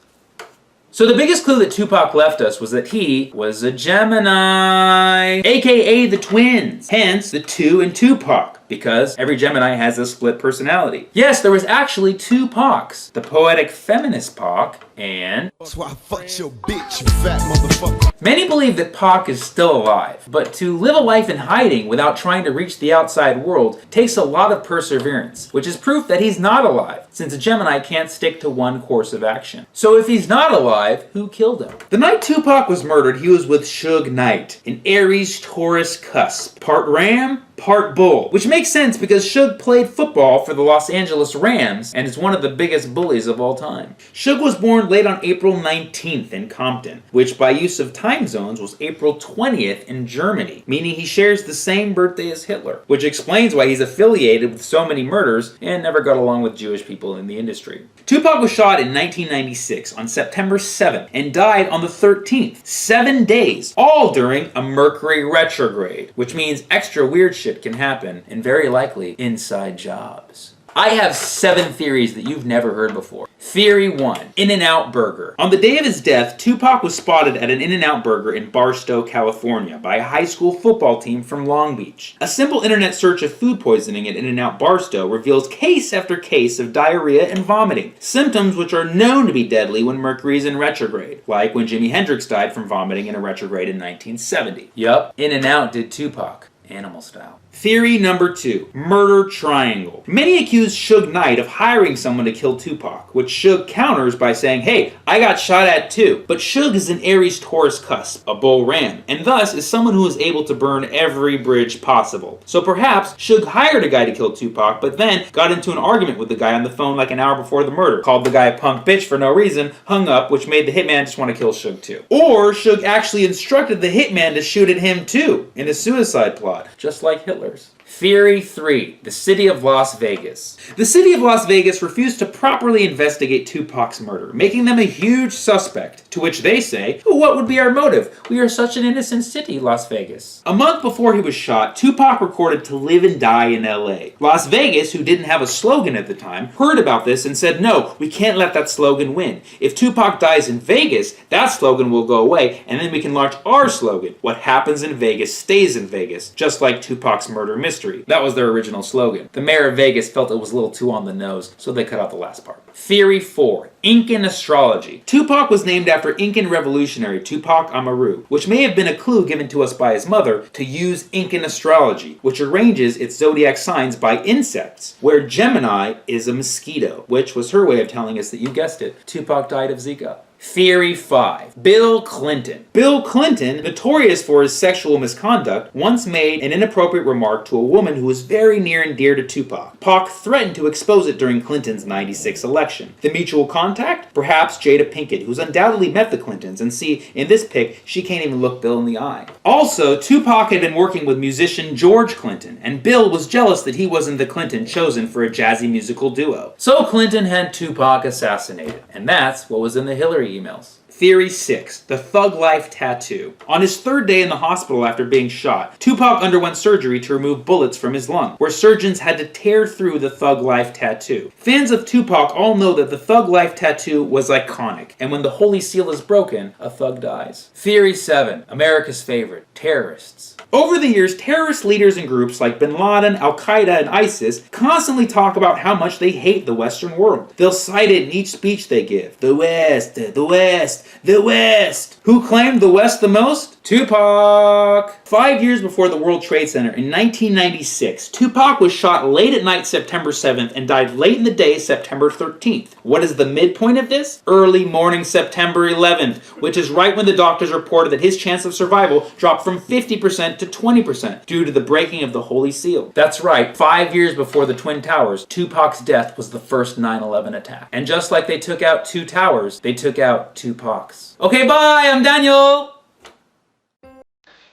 A: So the biggest clue that Tupac left us was that he was a Gemini, aka the twins, hence the 2 in Tupac, because every Gemini has a split personality. Yes, there was actually 2 Pacs, the poetic feminist Pac and...
L: That's why I fucked your bitch, you fat motherfucker.
A: Many believe that Pac is still alive, but to live a life in hiding without trying to reach the outside world takes a lot of perseverance, which is proof that he's not alive, since a Gemini can't stick to one course of action. So if he's not alive, who killed him? The night Tupac was murdered, he was with Suge Knight, an Aries Taurus cusp, part ram, part bull, which makes sense because Suge played football for the Los Angeles Rams and is one of the biggest bullies of all time. Suge was born late on April 19th in Compton, which by use of time zones was April 20th in Germany, meaning he shares the same birthday as Hitler, which explains why he's affiliated with so many murders and never got along with Jewish people in the industry. Tupac was shot in 1996 on September 7th and died on the 13th, 7 days, all during a Mercury retrograde, which means extra weird shit can happen, and very likely inside jobs. I have 7 theories that you've never heard before. Theory 1, In-N-Out Burger. On the day of his death, Tupac was spotted at an In-N-Out Burger in Barstow, California by a high school football team from Long Beach. A simple internet search of food poisoning at In-N-Out Barstow reveals case after case of diarrhea and vomiting, symptoms which are known to be deadly when Mercury is in retrograde, like when Jimi Hendrix died from vomiting in a retrograde in 1970. Yup, In-N-Out did Tupac, animal style. Theory number 2, Murder Triangle. Many accuse Suge Knight of hiring someone to kill Tupac, which Suge counters by saying, hey, I got shot at too. But Suge is an Aries Taurus cusp, a bull ram, and thus is someone who is able to burn every bridge possible. So perhaps Suge hired a guy to kill Tupac, but then got into an argument with the guy on the phone like an hour before the murder, called the guy a punk bitch for no reason, hung up, which made the hitman just want to kill Suge too. Or Suge actually instructed the hitman to shoot at him too, in a suicide plot, just like Hitler's. Theory 3, the city of Las Vegas. The city of Las Vegas refused to properly investigate Tupac's murder, making them a huge suspect, to which they say, well, what would be our motive? We are such an innocent city, Las Vegas. A month before he was shot, Tupac recorded To Live and Die in LA. Las Vegas, who didn't have a slogan at the time, heard about this and said, no, we can't let that slogan win. If Tupac dies in Vegas, that slogan will go away, and then we can launch our slogan. What happens in Vegas stays in Vegas, just like Tupac's murder mystery. That was their original slogan. The mayor of Vegas felt it was a little too on the nose, so they cut out the last part. Theory 4, Incan astrology. Tupac was named after Incan revolutionary Tupac Amaru, which may have been a clue given to us by his mother to use Incan astrology, which arranges its zodiac signs by insects, where Gemini is a mosquito, which was her way of telling us that, you guessed it, Tupac died of Zika. Theory 5, Bill Clinton. Bill Clinton, notorious for his sexual misconduct, once made an inappropriate remark to a woman who was very near and dear to Tupac. Pac threatened to expose it during Clinton's '96 election. The mutual contact? Perhaps Jada Pinkett, who's undoubtedly met the Clintons, and see, in this pic, she can't even look Bill in the eye. Also, Tupac had been working with musician George Clinton, and Bill was jealous that he wasn't the Clinton chosen for a jazzy musical duo. So Clinton had Tupac assassinated, and that's what was in the Hillary emails. Theory 6, the Thug Life tattoo. On his 3rd day in the hospital after being shot, Tupac underwent surgery to remove bullets from his lung, where surgeons had to tear through the Thug Life tattoo. Fans of Tupac all know that the Thug Life tattoo was iconic, and when the holy seal is broken, a thug dies. Theory 7, America's favorite, terrorists. Over the years, terrorist leaders and groups like Bin Laden, Al-Qaeda, and ISIS constantly talk about how much they hate the Western world. They'll cite it in each speech they give. The West, the West, the West. Who claimed the West the most? Tupac. 5 years before the World Trade Center, in 1996, Tupac was shot late at night September 7th and died late in the day September 13th. What is the midpoint of this? Early morning September 11th, which is right when the doctors reported that his chance of survival dropped from 50% to 20% due to the breaking of the Holy Seal. That's right, 5 years before the Twin Towers, Tupac's death was the first 9/11 attack. And just like they took out 2 towers, they took out Tupac's. Okay, bye, I'm Daniel!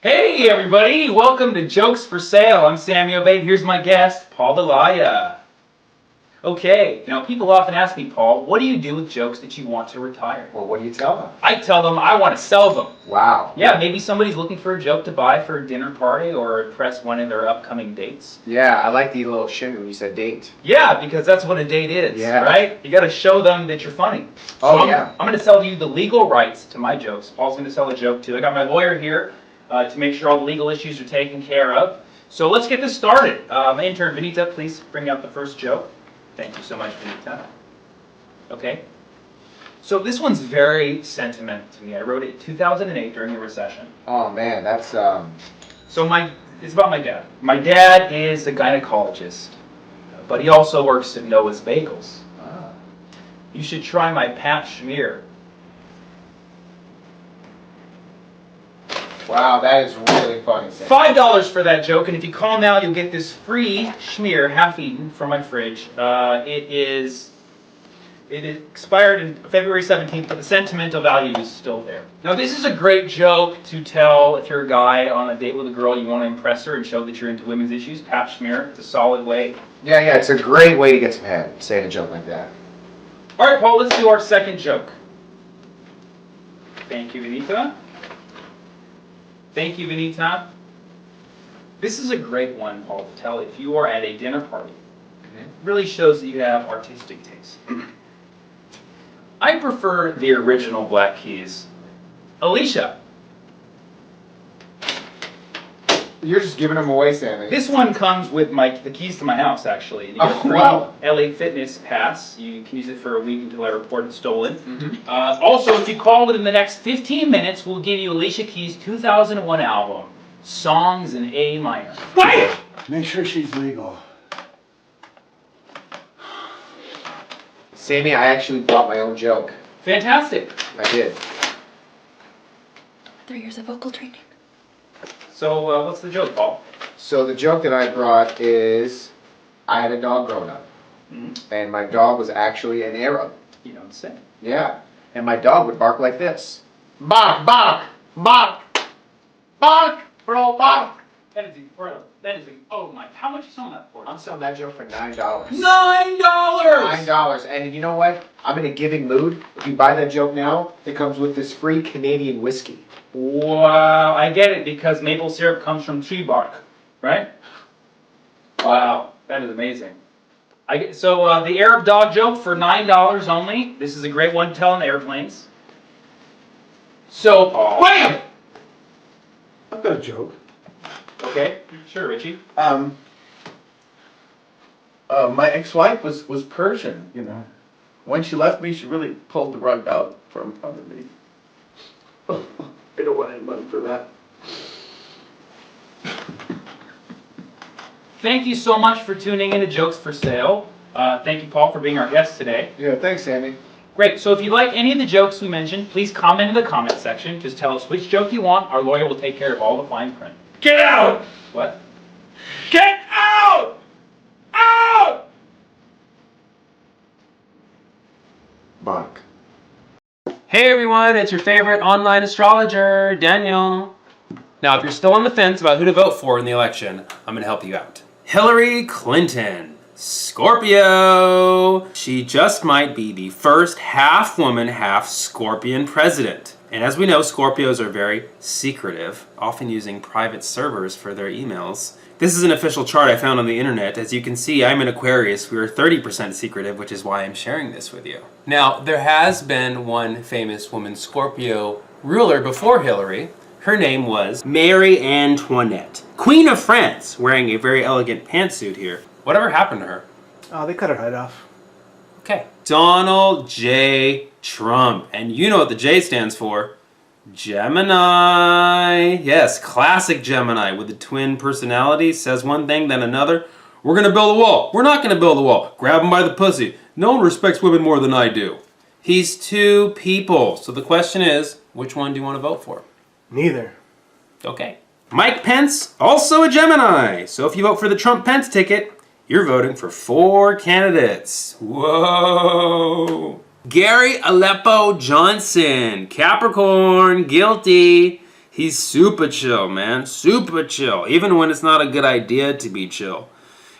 A: Hey everybody, welcome to Jokes for Sale. I'm Sammy Obeid. Here's my guest, Paul Delia. Okay, now people often ask me, Paul, what do you do with jokes that you want to retire?
M: Well, what do you tell them?
A: I tell them I want to sell them.
M: Wow.
A: Yeah, maybe somebody's looking for a joke to buy for a dinner party or impress one of their upcoming dates.
M: Yeah, I like the little shimmy when you said date.
A: Yeah, because that's what a date is, right? You got to show them that you're funny.
M: Oh,
A: so
M: yeah.
A: I'm going to sell you the legal rights to my jokes. Paul's going to sell a joke too. I got my lawyer here to make sure all the legal issues are taken care of. So let's get this started. My intern, Vanita, please bring out the first joke. Thank you so much, Vanita. Okay. So this one's very sentimental to me. I wrote it in 2008 during the recession.
M: Oh man, that's
A: So it's about my dad. My dad is a gynecologist, but he also works at Noah's Bagels. You should try my Pat Schmear.
M: Wow, that is really funny.
A: $5 for that joke, and if you call now, you'll get this free schmear, half-eaten, from my fridge. It expired in February 17th, but the sentimental value is still there. Now, this is a great joke to tell if you're a guy on a date with a girl, you want to impress her and show that you're into women's issues. Pat Schmear, it's a solid way.
M: Yeah, it's a great way to get some head, saying a joke like that.
A: All right, Paul, let's do our second joke. Thank you, Vanita. Thank you, Vanita. This is a great one, Paul, to tell if you are at a dinner party. It really shows that you have artistic taste. I prefer the original Black Keys. Alicia.
M: You're just giving them away, Sammy.
A: This one comes with the keys to my house, actually. You get a free LA Fitness pass. You can use it for a week until I report it stolen. Also, if you call within the next 15 minutes, we'll give you Alicia Keys' 2001 album, Songs in A Minor. Wait!
N: Make sure she's legal.
M: Sammy, I actually brought my own joke.
A: Fantastic.
M: I did.
H: 3 years of vocal training.
A: So, what's the joke, Paul?
M: So the joke that I brought is, I had a dog growing up, and my dog was actually an Arab.
A: You don't say.
M: Yeah, and my dog would bark like this. Bark, bark, bark, bark, bro, bark.
A: Oh my, how much are you selling that for?
M: I'm selling that joke for $9.
A: $9!
M: $9, and you know what? I'm in a giving mood. If you buy that joke now, it comes with this free Canadian whiskey.
A: Wow, I get it, because maple syrup comes from tree bark, right? Wow, that is amazing. So the Arab dog joke for $9 only. This is a great one to tell on airplanes. So, Paul.
N: Wait! I've got a joke.
A: Okay, sure, Richie.
O: My ex-wife was Persian, you know. When she left me, she really pulled the rug out from under me. I don't want any money for that.
A: Thank you so much for tuning in to Jokes for Sale. Thank you, Paul, for being our guest today.
M: Yeah, thanks, Sammy.
A: Great. So if you like any of the jokes we mentioned, please comment in the comment section. Just tell us which joke you want. Our lawyer will take care of all the fine print.
O: Get out!
A: What?
O: Get out! Out!
M: Bark.
P: Hey everyone, it's your favorite online astrologer, Daniel. Now, if you're still on the fence about who to vote for in the election, I'm going to help you out. Hillary Clinton, Scorpio. She just might be the first half woman, half scorpion president. And as we know, Scorpios are very secretive, often using private servers for their emails. This is an official chart I found on the internet. As you can see, I'm an Aquarius. We are 30% secretive, which is why I'm sharing this with you. Now, there has been one famous woman Scorpio ruler before Hillary. Her name was Marie Antoinette, Queen of France, wearing a very elegant pantsuit here. Whatever happened to her?
N: Oh, they cut her head off.
P: Okay. Donald J. Trump. And you know what the J stands for. Gemini. Yes, classic Gemini with the twin personality. Says one thing, then another. We're going to build a wall. We're not going to build a wall. Grab him by the pussy. No one respects women more than I do. He's two people. So the question is, which one do you want to vote for?
N: Neither.
P: Okay. Mike Pence, also a Gemini. So if you vote for the Trump-Pence ticket, you're voting for 4 candidates. Whoa. Gary Aleppo Johnson, Capricorn, guilty. He's super chill, man. Super chill. Even when it's not a good idea to be chill.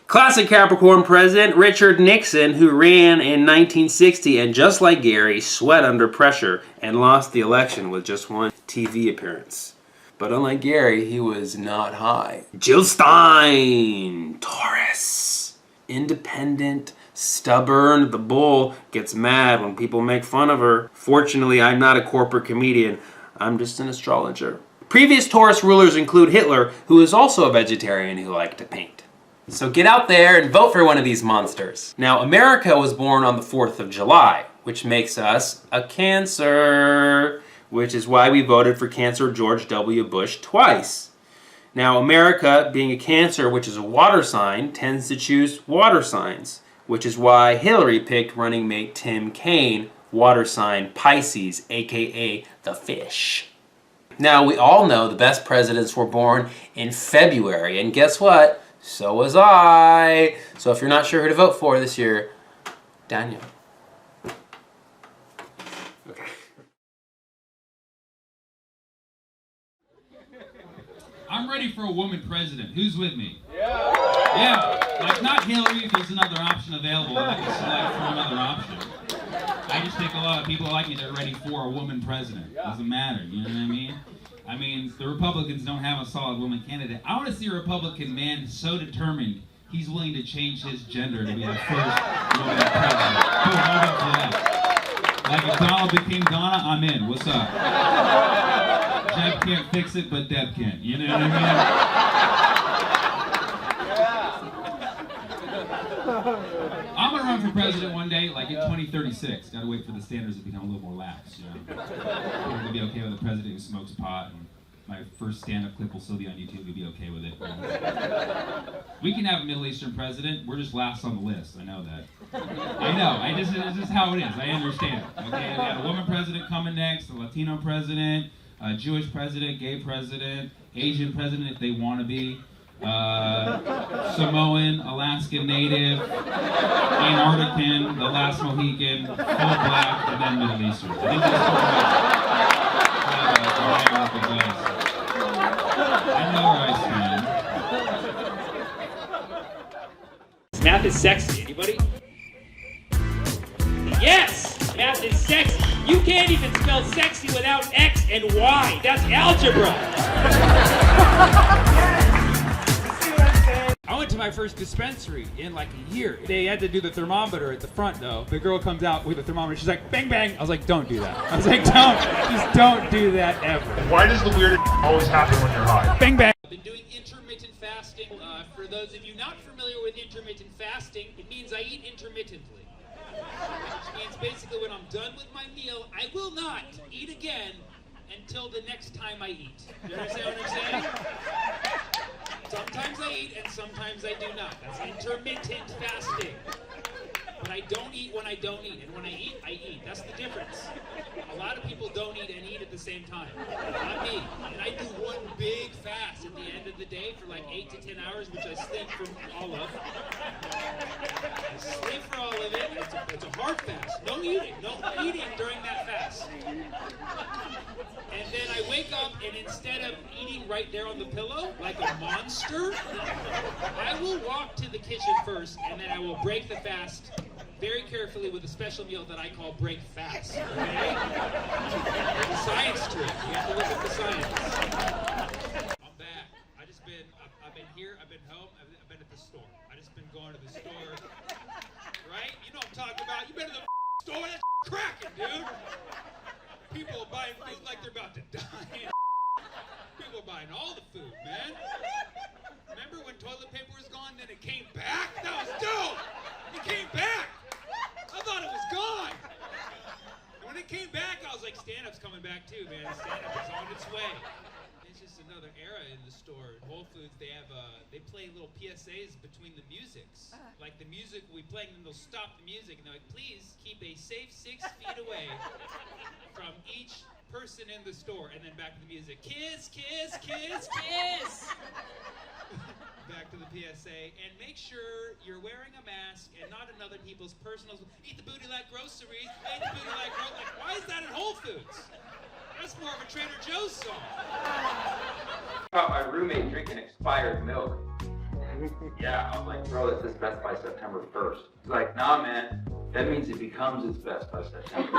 P: Classic Capricorn president Richard Nixon, who ran in 1960 and just like Gary, sweat under pressure and lost the election with just one TV appearance. But unlike Gary, he was not high. Jill Stein, Taurus. Independent, stubborn, the bull gets mad when people make fun of her. Fortunately, I'm not a corporate comedian. I'm just an astrologer. Previous Taurus rulers include Hitler, who is also a vegetarian who liked to paint. So get out there and vote for one of these monsters. Now, America was born on the 4th of July, which makes us a Cancer, which is why we voted for Cancer George W. Bush twice. Now, America, being a Cancer, which is a water sign, tends to choose water signs, which is why Hillary picked running mate Tim Kaine, water sign Pisces, aka the fish. Now, we all know the best presidents were born in February, and guess what? So was I. So if you're not sure who to vote for this year, Daniel. Okay.
B: I'm ready for a woman president. Who's with me? Yeah. Like not Hillary if there's another option available. I can select from another option. I just think a lot of people like me that are ready for a woman president. Doesn't matter. You know what I mean? I mean, the Republicans don't have a solid woman candidate. I want to see a Republican man so determined he's willing to change his gender to be the first woman president. Cool, hold up for that. Like if Donald became Donna, I'm in. What's up? Jeb can't fix it, but Deb can. You know what I mean? I'm gonna run for president one day, like in 2036. Gotta wait for the standards to become a little more lax, you know. People will be okay with a president who smokes pot, and my first stand-up clip will still be on YouTube. We'll be okay with it. You know? We can have a Middle Eastern president. We're just last on the list. I know that. I know. It's just how it is. I understand. Okay, we have a woman president coming next, a Latino president, a Jewish president, gay president, Asian president if they want to be. Samoan, Alaskan Native, Antarctican, the last Mohican, full black, and then Middle Eastern. I think that's sort of I know where I stand.
A: Math is sexy. Anybody? Yes! Math is sexy. You can't even spell sexy without X and Y. That's algebra. I went to my first dispensary in like a year. They had to do the thermometer at the front though. The girl comes out with the thermometer. She's like, bang, bang. I was like, don't do that. I was like, just don't do that ever.
Q: Why does the weird always happen when you're high?
A: Bang, bang. I've been doing intermittent fasting. For those of you not familiar with intermittent fasting, it means I eat intermittently. Which means basically when I'm done with my meal, I will not eat again until the next time I eat. Do you understand what I'm saying? Sometimes I eat and sometimes I do not. That's intermittent fasting. But I don't eat when I don't eat. And when I eat. That's the difference. A lot of people don't eat and eat at the same time. Not me. And I do one big fast at the end of the day for like 8 to 10 hours, which I sleep for all of. I sleep for all of it. It's a hard fast. No eating. No eating during that fast. And then I wake up and instead of eating right there on the pillow, like a monster, I will walk to the kitchen first and then I will break the fast very carefully with a special meal that I call break fast. Okay? It's a science trick. You have to look at the science. I'm back. I've been here, I've been home, I've been at the store. I just been going to the store. Right? You know what I'm talking about. You been to the store? That's cracking, dude. People are buying food like they're about to die. People are buying all the food, man. Remember when toilet paper was gone, then it came back? That was dope. It came back. I thought it was gone. And when it came back, I was like, stand-up's coming back too, man. Stand-up is on its way. It's just another era in the store. Whole Foods, they play little PSAs between the musics. Like the music will be playing, and they'll stop the music, and they're like, please keep a safe 6 feet away from each person in the store, and then back to the music. Kiss, kiss, kiss, kiss. Back to the PSA, and make sure you're wearing a mask and not in other people's personal. Eat the booty like groceries. Eat the booty like groceries. Like, why is that at Whole Foods? That's more of a Trader Joe's song.
R: About my roommate drinking expired milk. Yeah, I was like, bro, this is best by September 1st. He's like, nah, man, that means it becomes its best by September.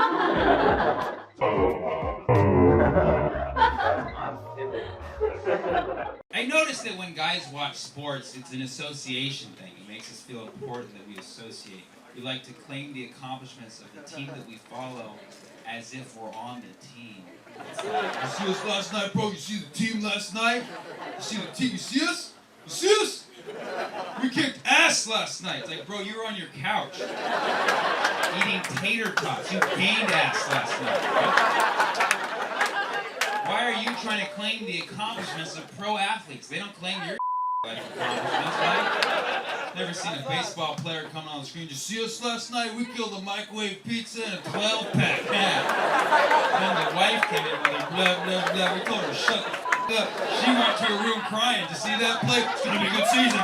B: I noticed that when guys watch sports, it's an association thing. It makes us feel important that we associate. We like to claim the accomplishments of the team that we follow as if we're on the team. It's like, you see us last night, bro? You see the team last night? You see the team? You see us? You see us? We kicked ass last night. It's like, bro, you were on your couch eating tater tots. You gained ass last night. Right? Why are you trying to claim the accomplishments of pro athletes? They don't claim your life accomplishments, right? Never seen a baseball player coming on the screen. Did you see us last night? We killed a microwave pizza and a 12-pack. Yeah. Then the wife came in with her blah, blah, blah. We told her to shut the f*** up. She went to her room crying. Did you see that play? It's going to be a good season.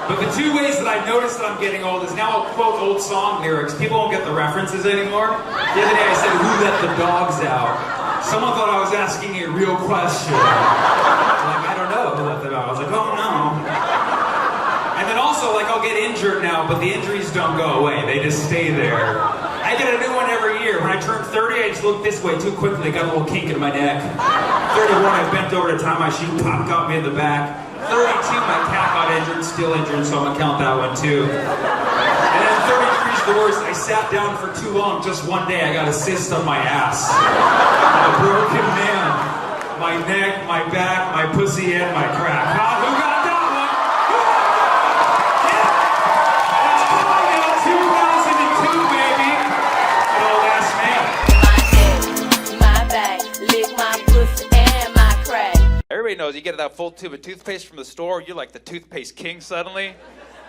A: But the two ways that I've noticed that I'm getting old is now I'll quote old song lyrics. People won't get the references anymore. The other day I said, who let the dogs out? Someone thought I was asking a real question. Like, I don't know who let them out. I was like, oh no. And then also, like, I'll get injured now, but the injuries don't go away. They just stay there. I get a new one every year. When I turned 30, I just looked this way too quickly. Got a little kink in my neck. 31, I bent over to tie my shoe. Pop got me in the back. 32, my cat got injured, still injured, so I'm gonna count that one too. And then 33 is the worst. I sat down for too long. Just one day, I got a cyst on my ass. I'm a broken man. My neck, my back, my pussy, and my crack. Who got that one? Everybody knows you get that full tube of toothpaste from the store, you're like the toothpaste king suddenly.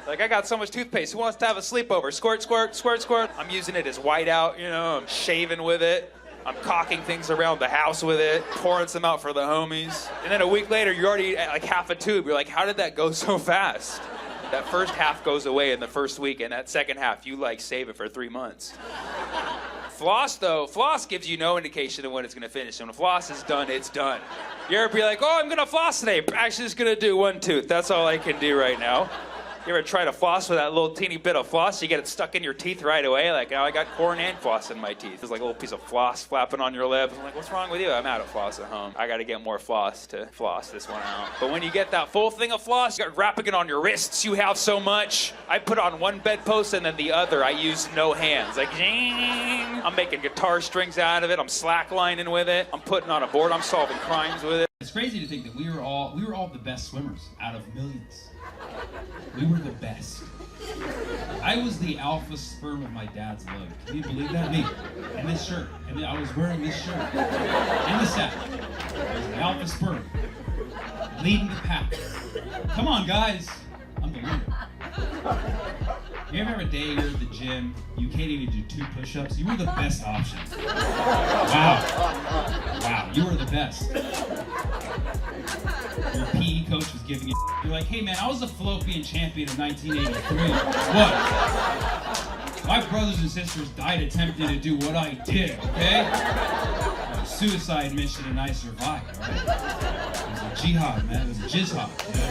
A: Like, I got so much toothpaste, who wants to have a sleepover? Squirt, squirt, squirt, squirt. I'm using it as whiteout, you know, I'm shaving with it. I'm cocking things around the house with it, pouring some out for the homies. And then a week later, you're already at like half a tube. You're like, how did that go so fast? That first half goes away in the first week, and that second half, you like save it for 3 months. Floss, though, floss gives you no indication of when it's gonna finish. And when floss is done, it's done. You ever be like, oh, I'm gonna floss today. Actually, just gonna do one tooth. That's all I can do right now. You ever try to floss with that little teeny bit of floss? You get it stuck in your teeth right away. Like, now I got corn and floss in my teeth. There's like a little piece of floss flapping on your lip. I'm like, what's wrong with you? I'm out of floss at home. I gotta get more floss to floss this one out. But when you get that full thing of floss, you got wrapping it on your wrists. You have so much. I put on one bedpost and then the other, I use no hands. Like, I'm making guitar strings out of it. I'm slacklining with it. I'm putting on a board. I'm solving crimes with it.
B: It's crazy to think that we were all the best swimmers out of millions. We were the best. I was the alpha sperm of my dad's load. Can you believe that? Me. And this shirt. And I was wearing this shirt. In the set. I was the alpha sperm. Leading the pack. Come on, guys. I'm the leader. You ever have a day you're at the gym, you can't even do 2 push-ups? You were the best option. Wow. Wow, you were the best. Your PE coach was giving you, you're like, hey man, I was a fallopian champion in 1983. What? My brothers and sisters died attempting to do what I did, okay? It was a suicide mission and I survived, alright? It was a jihad, man. It was a jizhad. You know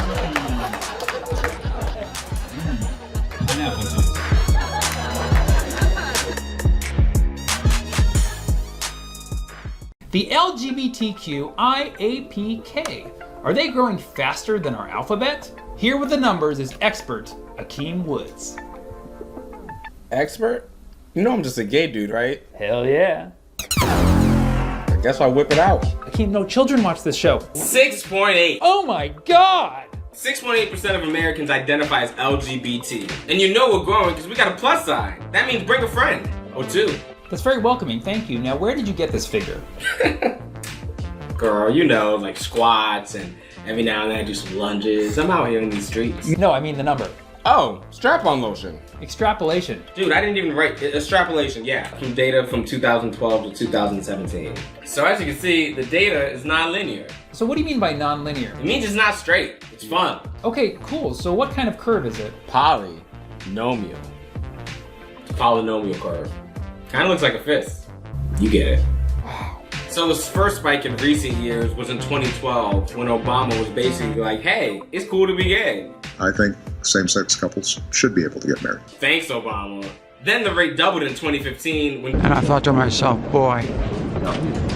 B: what I mean? Pineapple juice.
A: The LGBTQIAPK. Are they growing faster than our alphabet? Here with the numbers is expert Akeem Woods.
S: Expert? You know I'm just a gay dude, right?
A: Hell yeah.
S: I guess I'll whip it out.
A: Akeem, no children watch this show.
S: 6.8.
A: Oh my god!
S: 6.8% of Americans identify as LGBT. And you know we're growing because we got a plus sign. That means bring a friend. Or two.
B: That's very welcoming, thank you. Now, where did you get this figure?
S: Girl, you know, like squats and every now and then I do some lunges. I'm out here in these streets.
B: No, I mean the number.
S: Oh, strap-on lotion.
B: Extrapolation.
S: Dude, I didn't even write extrapolation, yeah. From data from 2012 to 2017. So as you can see, the data is non-linear.
B: So what do you mean by non-linear?
S: It means it's not straight. It's fun.
B: Okay, cool. So what kind of curve is it?
S: Polynomial. It's a polynomial curve. Kind of looks like a fist. You get it. Wow. So this first spike in recent years was in 2012 when Obama was basically like, hey, it's cool to be gay.
T: I think same-sex couples should be able to get married.
S: Thanks, Obama. Then the rate doubled in 2015 when...
U: And I thought to myself, boy,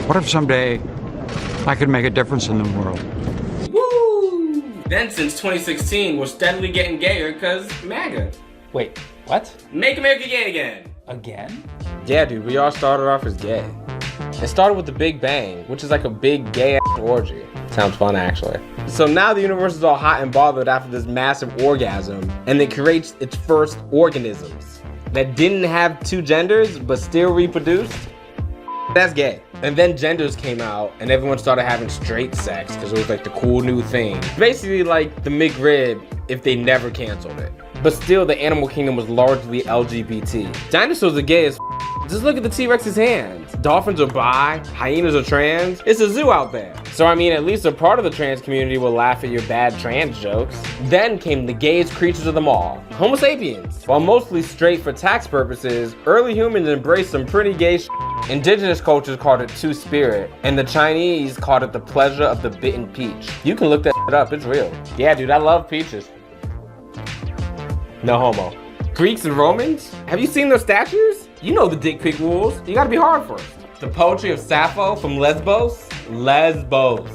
U: what if someday I could make a difference in the world?
S: Woo! Then since 2016, we're steadily getting gayer because MAGA.
B: Wait, what?
S: Make America gay again.
B: Again?
V: Yeah, dude, we all started off as gay. It started with the Big Bang, which is like a big gay-ass orgy. Sounds fun, actually. So now the universe is all hot and bothered after this massive orgasm, and it creates its first organisms that didn't have two genders, but still reproduced. That's gay. And then genders came out, and everyone started having straight sex, because it was like the cool new thing. Basically like the McRib, if they never canceled it. But still, the animal kingdom was largely LGBT. Dinosaurs are gay as just look at the T-Rex's hands. Dolphins are bi, hyenas are trans. It's a zoo out there. So I mean, at least a part of the trans community will laugh at your bad trans jokes. Then came the gayest creatures of them all, Homo sapiens. While mostly straight for tax purposes, early humans embraced some pretty gay shit. Indigenous cultures called it two-spirit, and the Chinese called it the pleasure of the bitten peach. You can look that up, it's real. Yeah, dude, I love peaches. No homo. Greeks and Romans? Have you seen their statues? You know the dick pic rules. You gotta be hard first. The poetry of Sappho from Lesbos? Lesbos.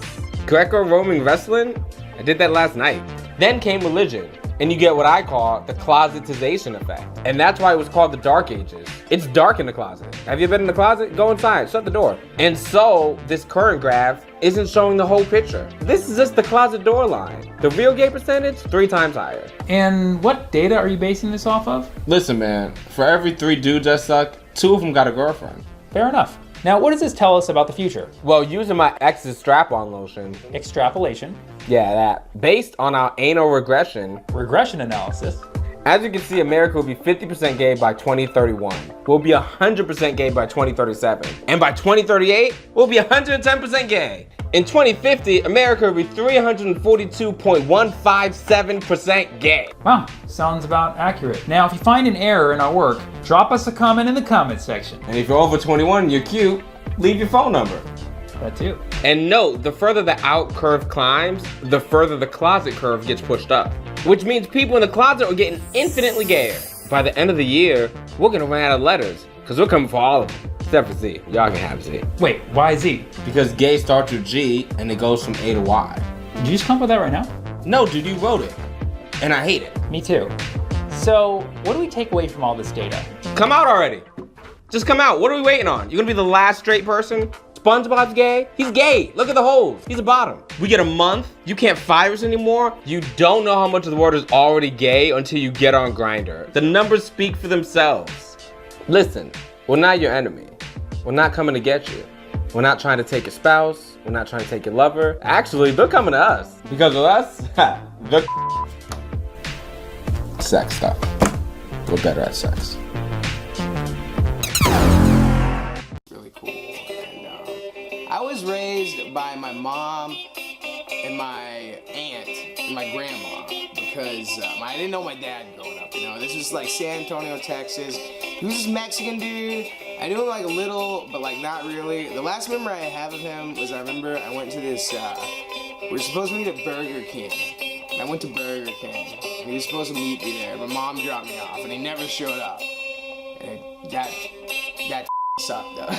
V: Greco-Roman wrestling? I did that last night. Then came religion, and you get what I call the closetization effect. And that's why it was called the Dark Ages. It's dark in the closet. Have you been in the closet? Go inside, shut the door. And so, this current graph isn't showing the whole picture. This is just the closet door line. The real gay percentage, 3 times higher.
B: And what data are you basing this off of?
V: Listen, man, for every 3 dudes that suck, 2 of them got a girlfriend.
B: Fair enough. Now, what does this tell us about the future?
V: Well, using my ex's strap-on lotion.
B: Extrapolation.
V: Yeah, that. Based on our anal regression.
B: Regression analysis.
V: As you can see, America will be 50% gay by 2031. We'll be 100% gay by 2037. And by 2038, we'll be 110% gay. In 2050, America will be 342.157% gay.
B: Wow, sounds about accurate. Now, if you find an error in our work, drop us a comment in the comment section.
V: And if you're over 21 and you're cute, leave your phone number.
B: That too.
V: And note, the further the out curve climbs, the further the closet curve gets pushed up. Which means people in the closet are getting infinitely gayer. By the end of the year, we're gonna run out of letters, because we're coming for all of them. Except for Z. Y'all can have Z.
B: Wait, why Z?
V: Because gay starts with G, and it goes from A to Y.
B: Did you just come up with that right now?
V: No, dude, you wrote it. And I hate it.
B: Me too. So, what do we take away from all this data?
V: Come out already. Just come out. What are we waiting on? You gonna be the last straight person? SpongeBob's gay? He's gay. Look at the holes. He's a bottom. We get a month. You can't fire us anymore. You don't know how much of the world is already gay until you get on Grindr. The numbers speak for themselves. Listen, we're not your enemy. We're not coming to get you. We're not trying to take your spouse. We're not trying to take your lover. Actually, they're coming to us. Because of us, the sex stuff. We're better at sex.
F: Really cool. I was raised by my mom and my aunt and my grandma because I didn't know my dad growing up, you know. This was like San Antonio, Texas. He was this Mexican dude. I knew him like a little, but like not really. The last memory I have of him was I remember I went to this, we were supposed to meet at Burger King. And I went to Burger King. And he was supposed to meet me there. My mom dropped me off and he never showed up. And that sucked though.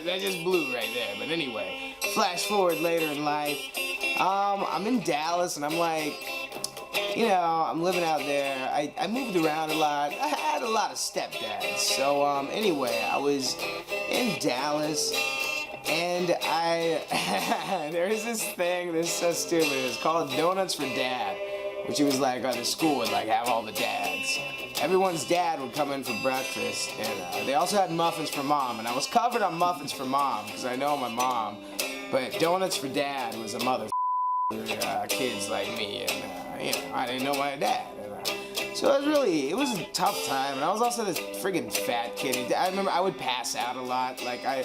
F: that just blew right there. But anyway, flash forward later in life. I'm in Dallas and I'm like, you know, I'm living out there. I moved around a lot. I had a lot of stepdads. So anyway, I was in Dallas and there is this thing that's so stupid. It's called Donuts for Dad. which it was like the school would like have all the dads. Everyone's dad would come in for breakfast, and they also had muffins for mom, and I was covered on muffins for mom because I know my mom, but donuts for dad was a mother kids like me, and you know, I didn't know my dad. So it was a tough time, and I was also this friggin' fat kid. I remember I would pass out a lot. Like I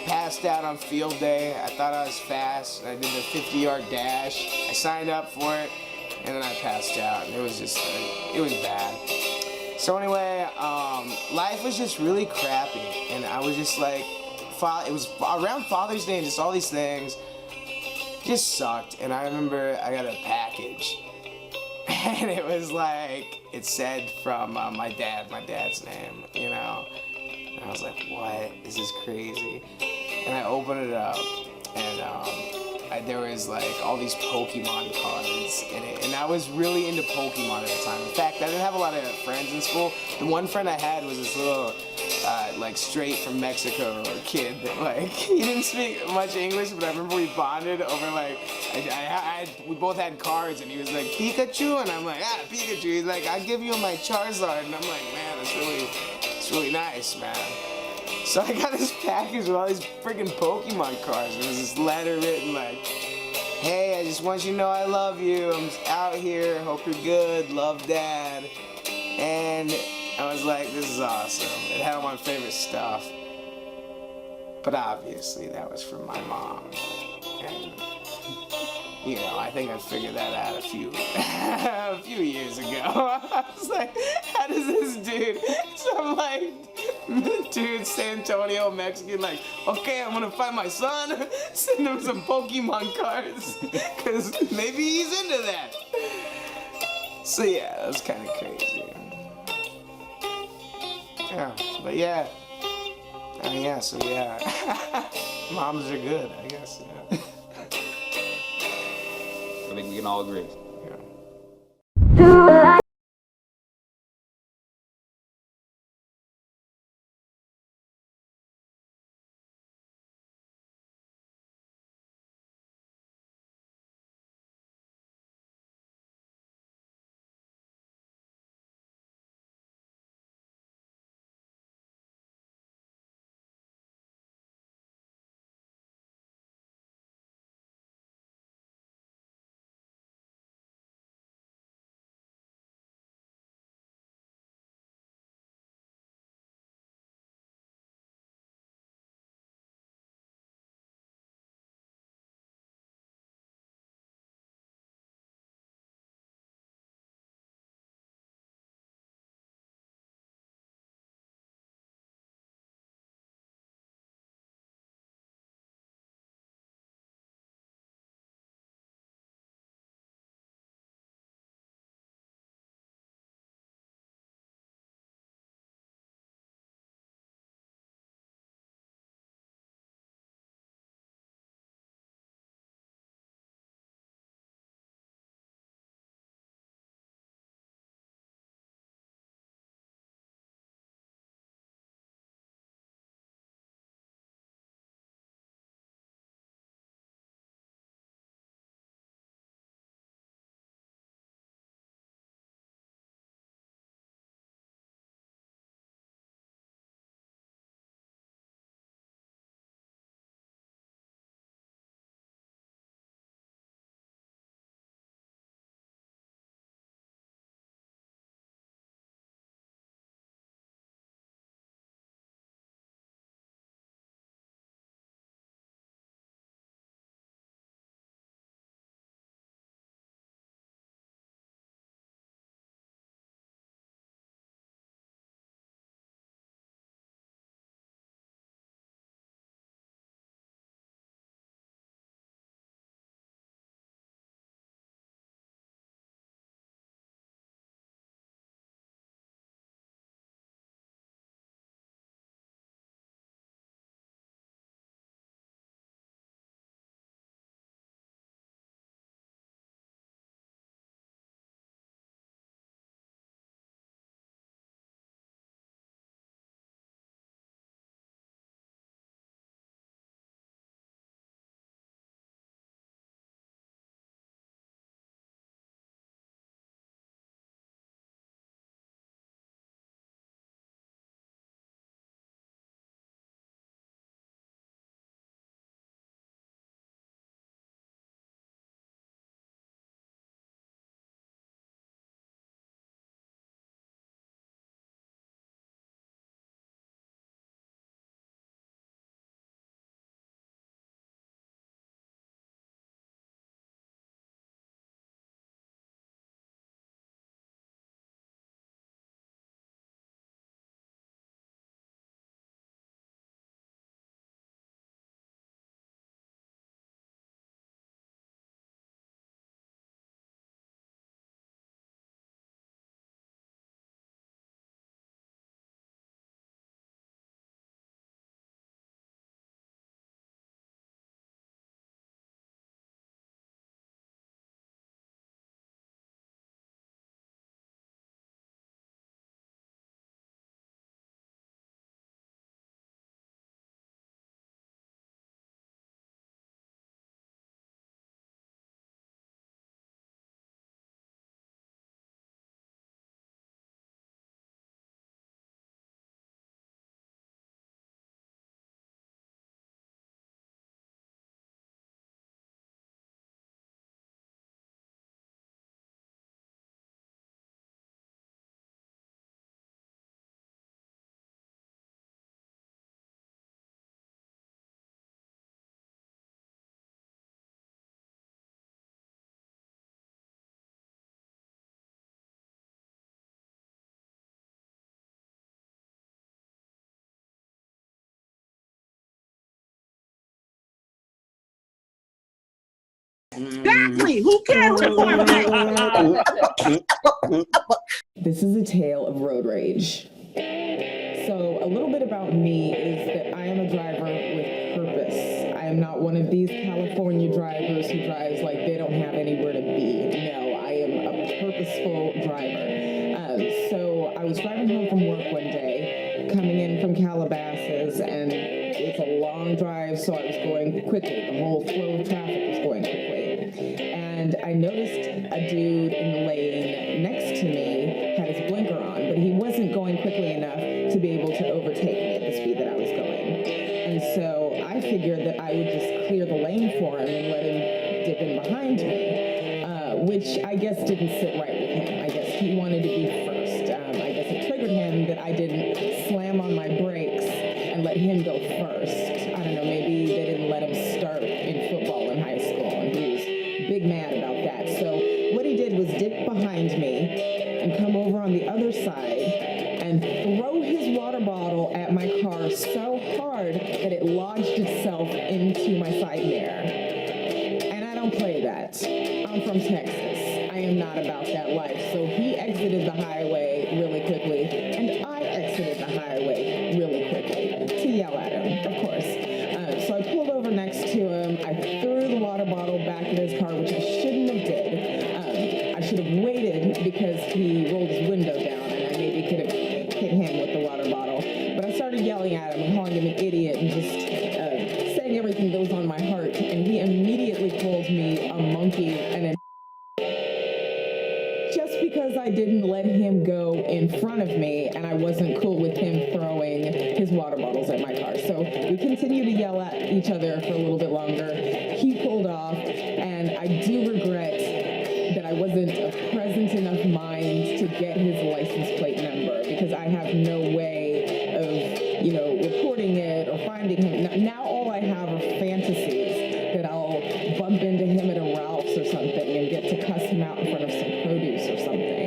F: passed out on field day. I thought I was fast. I did the 50-yard dash. I signed up for it, and then I passed out. And it was just, it was bad. So anyway, life was just really crappy, and I was just like, it was around Father's Day and just all these things just sucked. And I remember I got a package. And it was like, it said from my dad's name, you know? And I was like, what? This is crazy. And I opened it up, and there was like all these Pokemon cards in it. And I was really into Pokemon at the time. In fact, I didn't have a lot of friends in school. The one friend I had was this little, like straight from Mexico kid that like, he didn't speak much English, but I remember we bonded over like, we both had cards, and he was like, Pikachu? And I'm like, Pikachu. He's like, I'll give you my Charizard. And I'm like, man, it's really nice, man. So I got this package with all these freaking Pokemon cards. And there's this letter written like, hey, I just want you to know I love you. I'm out here. Hope you're good. Love, Dad. And I was like, this is awesome. It had all my favorite stuff. But obviously that was from my mom. And, you know, I think I figured that out a few years ago. I was like, how does this dude, some like dude, San Antonio, Mexican, like, okay, I'm gonna find my son, send him some Pokemon cards, because maybe he's into that. So yeah, that was kind of crazy. Yeah, but yeah. So yeah. Moms are good, I guess, yeah.
S: I think we can all agree.
E: Exactly. Who cares what format?
C: This is a tale of road rage. So a little bit about me is that I am a driver with purpose. I am not one of these California drivers who drives like they don't have anywhere to be. No, I am a purposeful driver. So I was driving home from work one day, coming in from Calabasas, and it's a long drive, so I was going quickly. The whole flow of traffic was going quickly. And I noticed a dude in the lane next to me had his blinker on, but he wasn't going quickly enough to be able to overtake me at the speed that I was going. And so I figured that I would just clear the lane for him and let him dip in behind me, which I guess didn't sit right with him. I guess he wanted to be first. I guess it triggered him that I didn't slam on my brakes and let him go first. I don't know, maybe they didn't let him start in football in high school, and he was big mad about that. So what he did was dip behind me and come over on the other side and throw his water bottle at my car so hard that it lodged itself into my side mirror. And I don't play that. I'm from Texas. I am not about that life. So he exited the highway really quickly, and I exited the highway really quickly to yell at him, of course. So I pulled over next to him. I threw the water bottle back in his car, which I shouldn't have did. I should have waited because he rolled his window down, and I maybe could have hit him with the water bottle. But I started yelling at him and calling him an idiot and just saying everything that was on my heart. And he immediately called me a monkey and a just because I didn't let him go in front of me and I wasn't cool with him throwing his water bottles at my car. So we continued to yell at each other for a little bit longer. He pulled off, and I do regret that I wasn't of present enough mind to get his license plate number, because I have no way of, reporting it or finding him. Now all I have are fantasies that I'll bump into him at a Ralph's or something and get to cuss him out in front of some produce or something.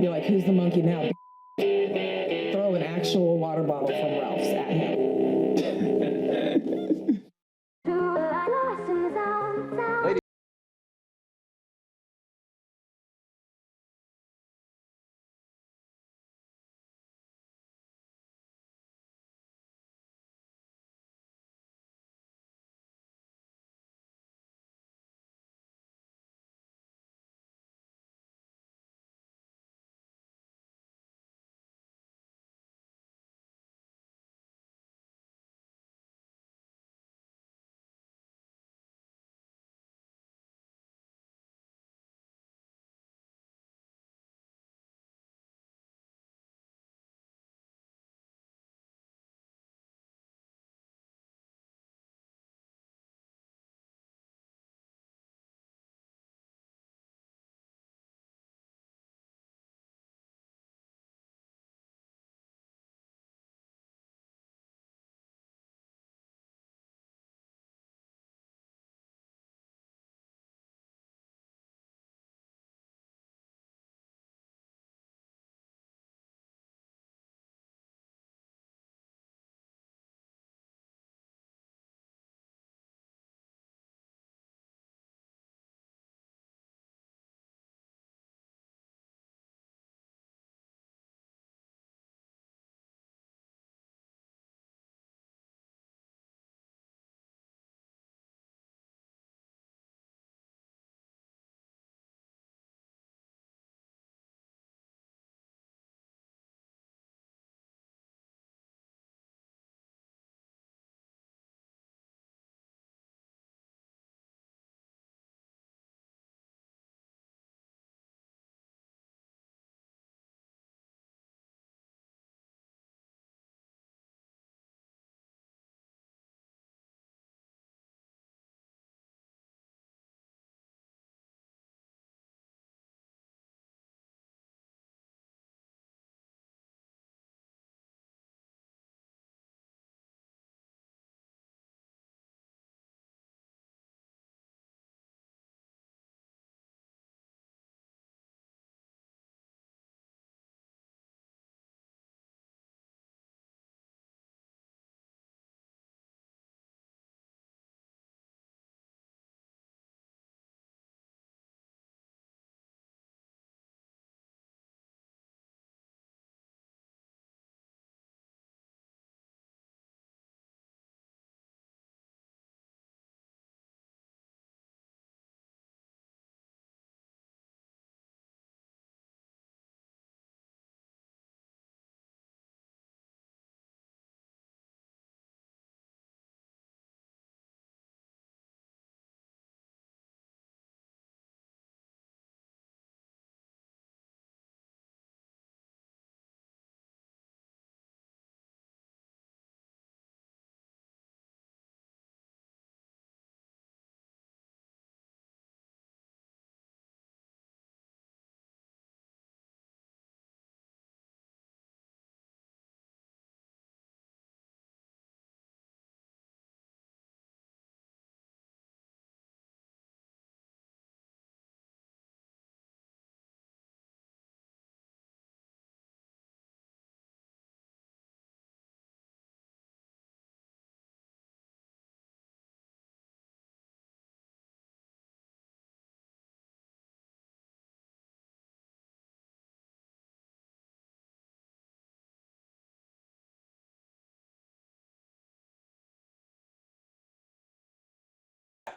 C: Be like, who's the monkey now? Throw an actual water bottle from Ralph's at him.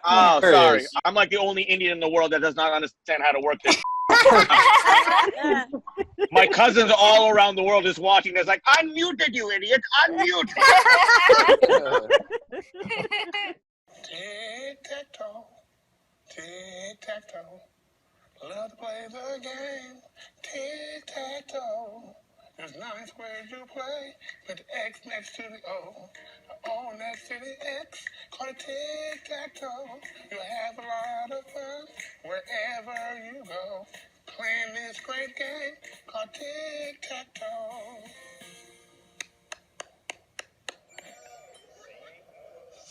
D: Oh,
S: There it
D: sorry.
S: is.
D: I'm like the only Indian in the world that does not understand how to work this. My cousins all around the world is watching this like, unmuted, you idiot, unmute.
I: Tic-tac-toe, tic-tac-toe. Let's play the game. Tic-tac-toe. There's 9 squares you play. Put the X next to the O. The O next to the X. Call it tic-tac-toe. You'll have a lot of fun wherever you go. Playing this great game called tic-tac-toe.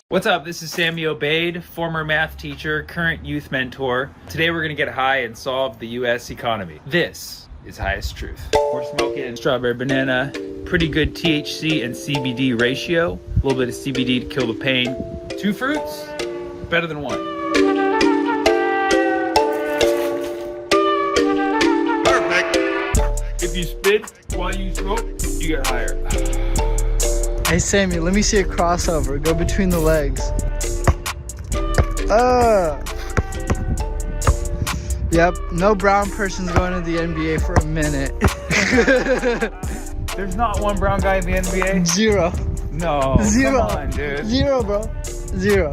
A: What's up? This is Sammy Obeid, former math teacher, current youth mentor. Today we're gonna get high and solve the US economy. This is Highest Truth. We're smoking strawberry banana, pretty good THC and CBD ratio, a little bit of CBD to kill the pain. 2 fruits, better than 1. Perfect. If you spit while you smoke, you get higher.
J: Hey Sammy, let me see a crossover. Go between the legs. Yep, no brown person's going to the NBA for a minute.
A: There's not one brown guy in the NBA?
J: 0.
A: No,
J: Zero.
A: Come on, dude.
J: 0, bro. 0.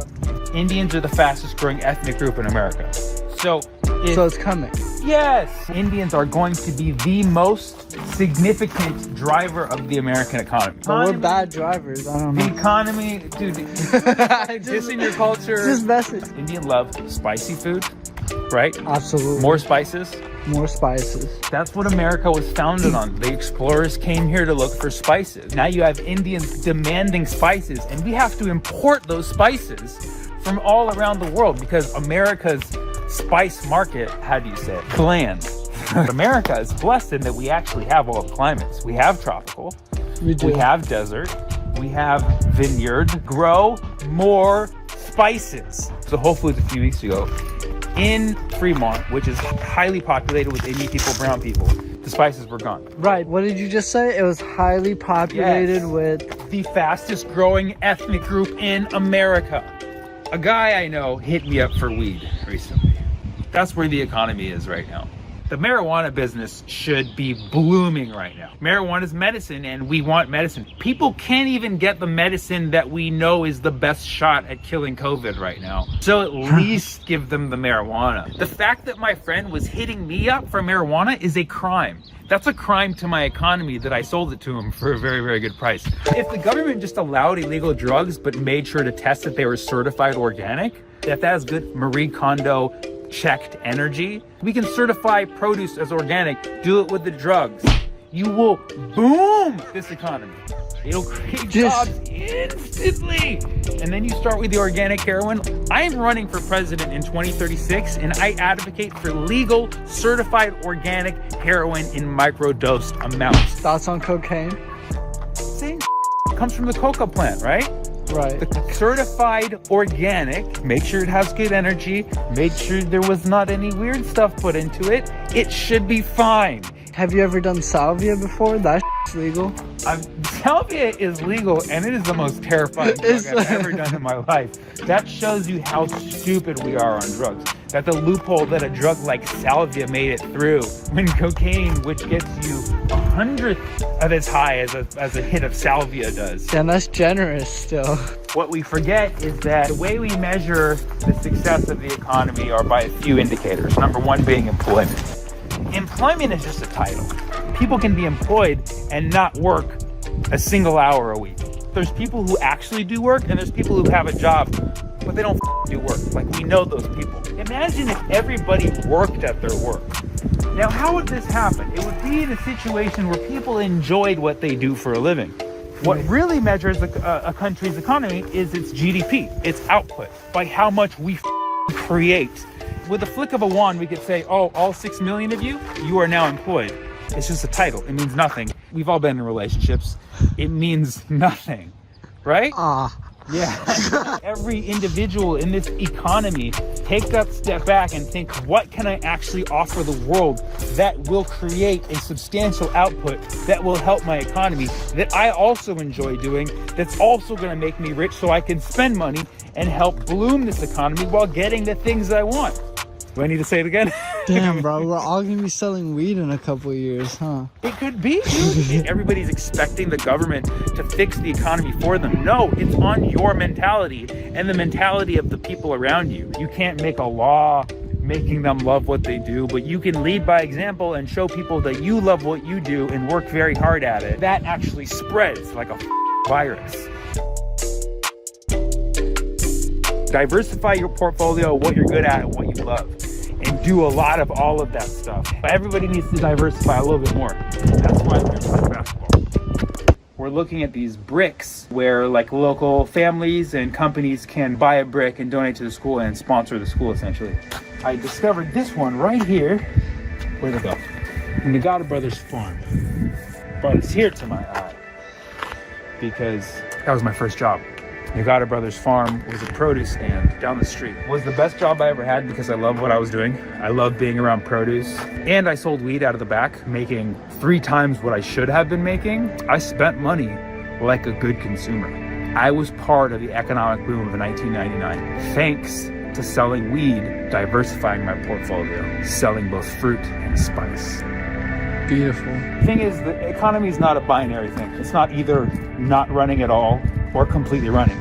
A: Indians are the fastest growing ethnic group in America. So
J: it's coming.
A: Yes, Indians are going to be the most significant driver of the American economy.
J: But we're bad drivers, I don't know.
A: The economy, dude, this in your culture.
J: Just message.
A: Indian love spicy food, right?
J: Absolutely.
A: More spices.
J: More spices.
A: That's what America was founded on. The explorers came here to look for spices. Now you have Indians demanding spices, and we have to import those spices from all around the world because America's spice market, how do you say it? Bland. America is blessed in that we actually have all the climates. We have tropical, we have desert, we have vineyard. Grow more spices. So Whole Foods a few weeks ago in Fremont, which is highly populated with Indian people, brown people, the spices were gone.
J: Right, what did you just say? It was highly populated with
A: the fastest growing ethnic group in America. A guy I know hit me up for weed recently. That's where the economy is right now. The marijuana business should be blooming right now. Marijuana is medicine and we want medicine. People can't even get the medicine that we know is the best shot at killing COVID right now. So at least give them the marijuana. The fact that my friend was hitting me up for marijuana is a crime. That's a crime to my economy that I sold it to him for a very, very good price. If the government just allowed illegal drugs but made sure to test that they were certified organic, that has good Marie Kondo checked energy, we can certify produce as organic, do it with the drugs. You will boom this economy. It'll create jobs instantly. And then you start with the organic heroin. I'm running for president in 2036 and I advocate for legal, certified organic heroin in microdosed amounts.
J: Thoughts on cocaine?
A: Same comes from the coca plant, right?
J: Right.
A: The certified organic, make sure it has good energy, make sure there was not any weird stuff put into it. It should be fine.
J: Have you ever done salvia before? That's legal.
A: Salvia is legal and it is the most terrifying drug I've ever done in my life. That shows you how stupid we are on drugs. That the loophole that a drug like salvia made it through, when cocaine, which gets you 100th of as high as a hit of salvia does.
J: Damn, that's generous still.
A: What we forget is that the way we measure the success of the economy are by a few indicators. Number 1 being employment. Employment is just a title. People can be employed and not work a single hour a week. There's people who actually do work and there's people who have a job, but they don't do work. Like, we know those people. Imagine if everybody worked at their work. Now, how would this happen? It would be in a situation where people enjoyed what they do for a living. What really measures a country's economy is its GDP, its output, by how much we create. With a flick of a wand, we could say, oh, all 6 million of you, you are now employed. It's just a title. It means nothing. We've all been in relationships. It means nothing, right? Yeah. Every individual in this economy, take that step back and think, what can I actually offer the world that will create a substantial output that will help my economy, that I also enjoy doing, that's also going to make me rich so I can spend money and help bloom this economy while getting the things I want. Do I need to say it again?
J: Damn, bro, we're all gonna be selling weed in a couple of years, huh?
A: It could be, dude. Everybody's expecting the government to fix the economy for them. No, it's on your mentality and the mentality of the people around you. You can't make a law making them love what they do, but you can lead by example and show people that you love what you do and work very hard at it. That actually spreads like a virus. Diversify your portfolio, what you're good at and what you love, and do a lot of all of that stuff. But everybody needs to diversify a little bit more. That's why we're playing basketball. We're looking at these bricks where like local families and companies can buy a brick and donate to the school and sponsor the school essentially. I discovered this one right here. Where'd it go? Nagata Brothers Farm. Brought a tear to my eye because that was my first job. Nagata Brothers Farm was a produce stand down the street. It was the best job I ever had because I love what I was doing. I love being around produce. And I sold weed out of the back, making 3 times what I should have been making. I spent money like a good consumer. I was part of the economic boom of 1999. Thanks to selling weed, diversifying my portfolio, selling both fruit and spice.
J: Beautiful.
A: The thing is, the economy is not a binary thing. It's not either not running at all or completely running.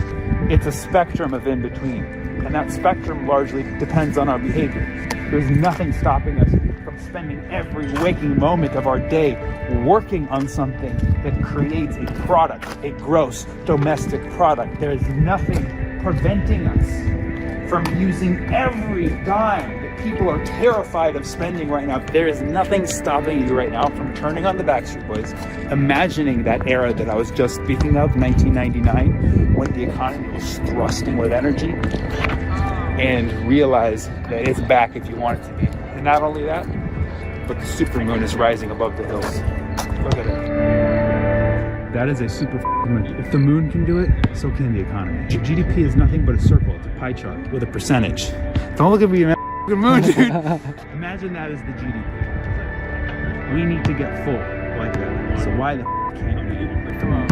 A: It's a spectrum of in between. And that spectrum largely depends on our behavior. There's nothing stopping us from spending every waking moment of our day working on something that creates a product, a gross domestic product. There is nothing preventing us from using every dime that people are terrified of spending right now. There is nothing stopping you right now from turning on the Backstreet Boys, imagining that era that I was just speaking of, 1999, when the economy was thrusting with energy, and realize that it's back if you want it to be. And not only that, but the supermoon is rising above the hills. Look at it. That is a super moon. If the moon can do it, so can the economy. GDP is nothing but a circle. It's a pie chart with a percentage. Don't look at me, man. The moon, dude. Imagine that as the GDP. We need to get full like that. So why the can't we with the moon?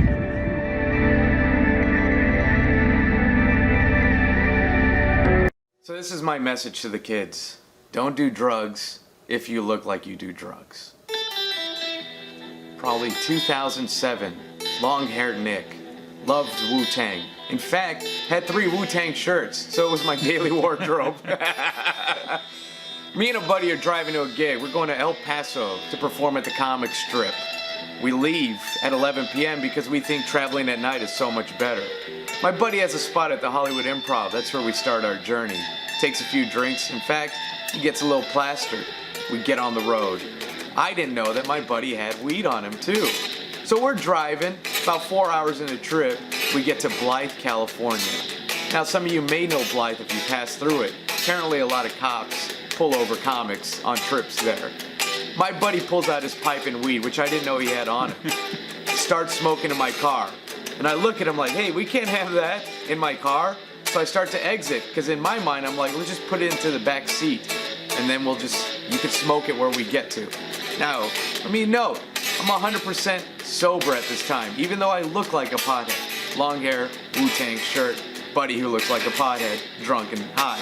G: So this is my message to the kids. Don't do drugs if you look like you do drugs. Probably 2007, long-haired Nick, loved Wu-Tang. In fact, had 3 Wu-Tang shirts, so it was my daily wardrobe. Me and a buddy are driving to a gig. We're going to El Paso to perform at the comic strip. We leave at 11 p.m. because we think traveling at night is so much better. My buddy has a spot at the Hollywood Improv. That's where we start our journey. Takes a few drinks. In fact, he gets a little plastered. We get on the road. I didn't know that my buddy had weed on him too. So we're driving, about 4 hours in the trip, we get to Blythe, California. Now some of you may know Blythe if you pass through it. Apparently a lot of cops pull over comics on trips there. My buddy pulls out his pipe and weed, which I didn't know he had on him. Starts smoking in my car. And I look at him like, hey, we can't have that in my car. So I start to exit, because in my mind I'm like, let's just put it into the back seat. And then you can smoke it where we get to. Now, I mean, no, I'm 100% sober at this time, even though I look like a pothead. Long hair, Wu-Tang shirt, buddy who looks like a pothead, drunk and high.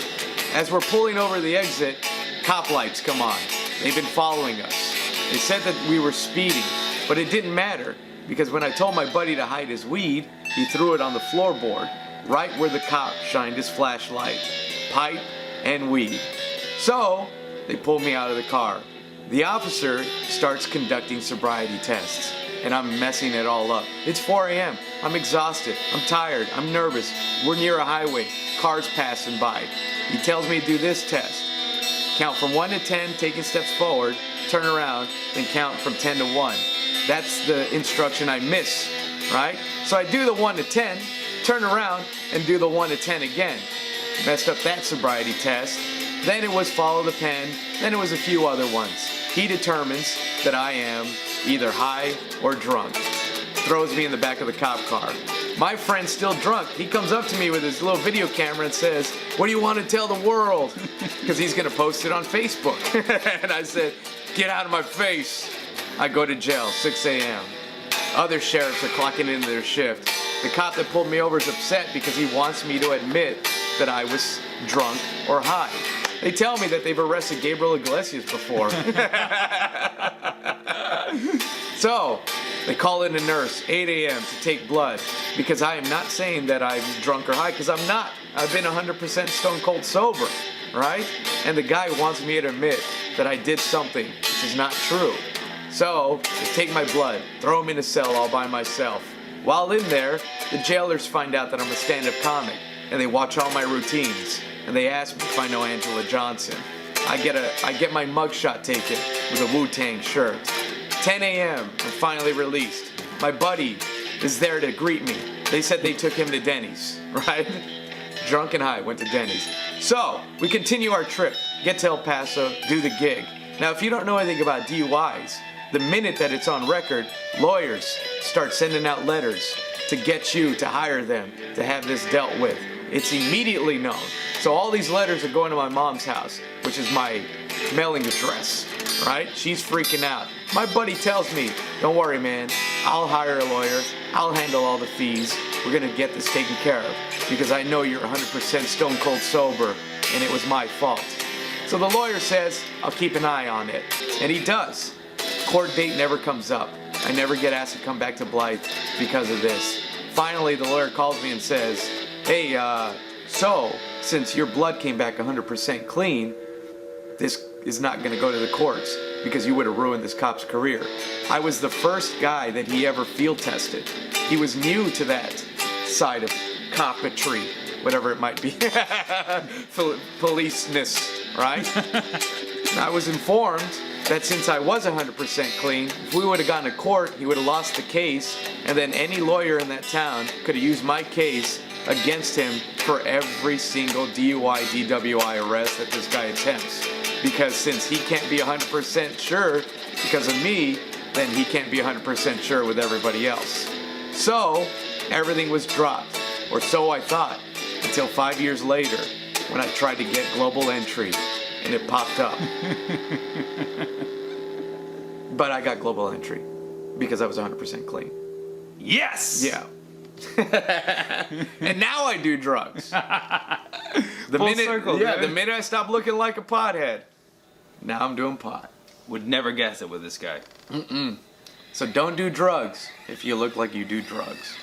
G: As we're pulling over the exit, cop lights come on. They've been following us. They said that we were speeding, but it didn't matter, because when I told my buddy to hide his weed, he threw it on the floorboard, right where the cop shined his flashlight. Pipe and weed. So, they pulled me out of the car. The officer starts conducting sobriety tests, and I'm messing it all up. It's 4 a.m. I'm exhausted. I'm tired. I'm nervous. We're near a highway. Cars passing by. He tells me to do this test. Count from 1 to 10, taking steps forward, turn around, then count from 10 to 1. That's the instruction I miss, right? So I do the 1 to 10, turn around, and do the 1 to 10 again. Messed up that sobriety test. Then it was follow the pen, then it was a few other ones. He determines that I am either high or drunk. throws me in the back of the cop car. My friend's still drunk. He comes up to me with his little video camera and says, "What do you want to tell the world?" Because he's going to post it on Facebook. And I said, "Get out of my face." I go to jail, 6 a.m. Other sheriffs are clocking into their shift. The cop that pulled me over is upset because he wants me to admit that I was drunk or high. They tell me that they've arrested Gabriel Iglesias before. So, they call in a nurse, 8 a.m. to take blood, because I am not saying that I'm drunk or high, because I'm not. I've been 100% stone cold sober, right? And the guy wants me to admit that I did something which is not true. So, they take my blood, throw him in a cell all by myself. While in there, the jailers find out that I'm a stand-up comic, and they watch all my routines, and they ask me if I know Angela Johnson. I get my mugshot taken with a Wu-Tang shirt. 10 a.m., I'm finally released. My buddy is there to greet me. They said they took him to Denny's, right? Drunk and high, went to Denny's. So, we continue our trip, get to El Paso, do the gig. Now, if you don't know anything about DUIs, the minute that it's on record, lawyers start sending out letters to get you to hire them to have this dealt with. It's immediately known. So all these letters are going to my mom's house, which is my mailing address, right? She's freaking out. My buddy tells me, "Don't worry, man. I'll hire a lawyer. I'll handle all the fees. We're going to get this taken care of because I know you're 100% stone cold sober and it was my fault." So the lawyer says, "I'll keep an eye on it." And he does. Court date never comes up. I never get asked to come back to Blythe because of this. Finally, the lawyer calls me and says, "Hey, so since your blood came back 100% clean, this is not going to go to the courts because you would have ruined this cop's career." I was the first guy that he ever field tested. He was new to that side of copetry, whatever it might be. Policeness, right? I was informed that since I was 100% clean, if we would have gone to court, he would have lost the case, and then any lawyer in that town could have used my case against him for every single DUI, DWI arrest that this guy attempts. Because since he can't be 100% sure because of me, then he can't be 100% sure with everybody else. So, everything was dropped, or so I thought, until 5 years later when I tried to get global entry and it popped up. But I got global entry because I was 100% clean.
P: Yes!
G: Yeah. And now I do drugs.
P: Full circle,
G: yeah,
P: dude.
G: the minute I stopped looking like a pothead, now I'm doing pot.
P: Would never guess it with this guy.
G: So don't do drugs if you look like you do drugs.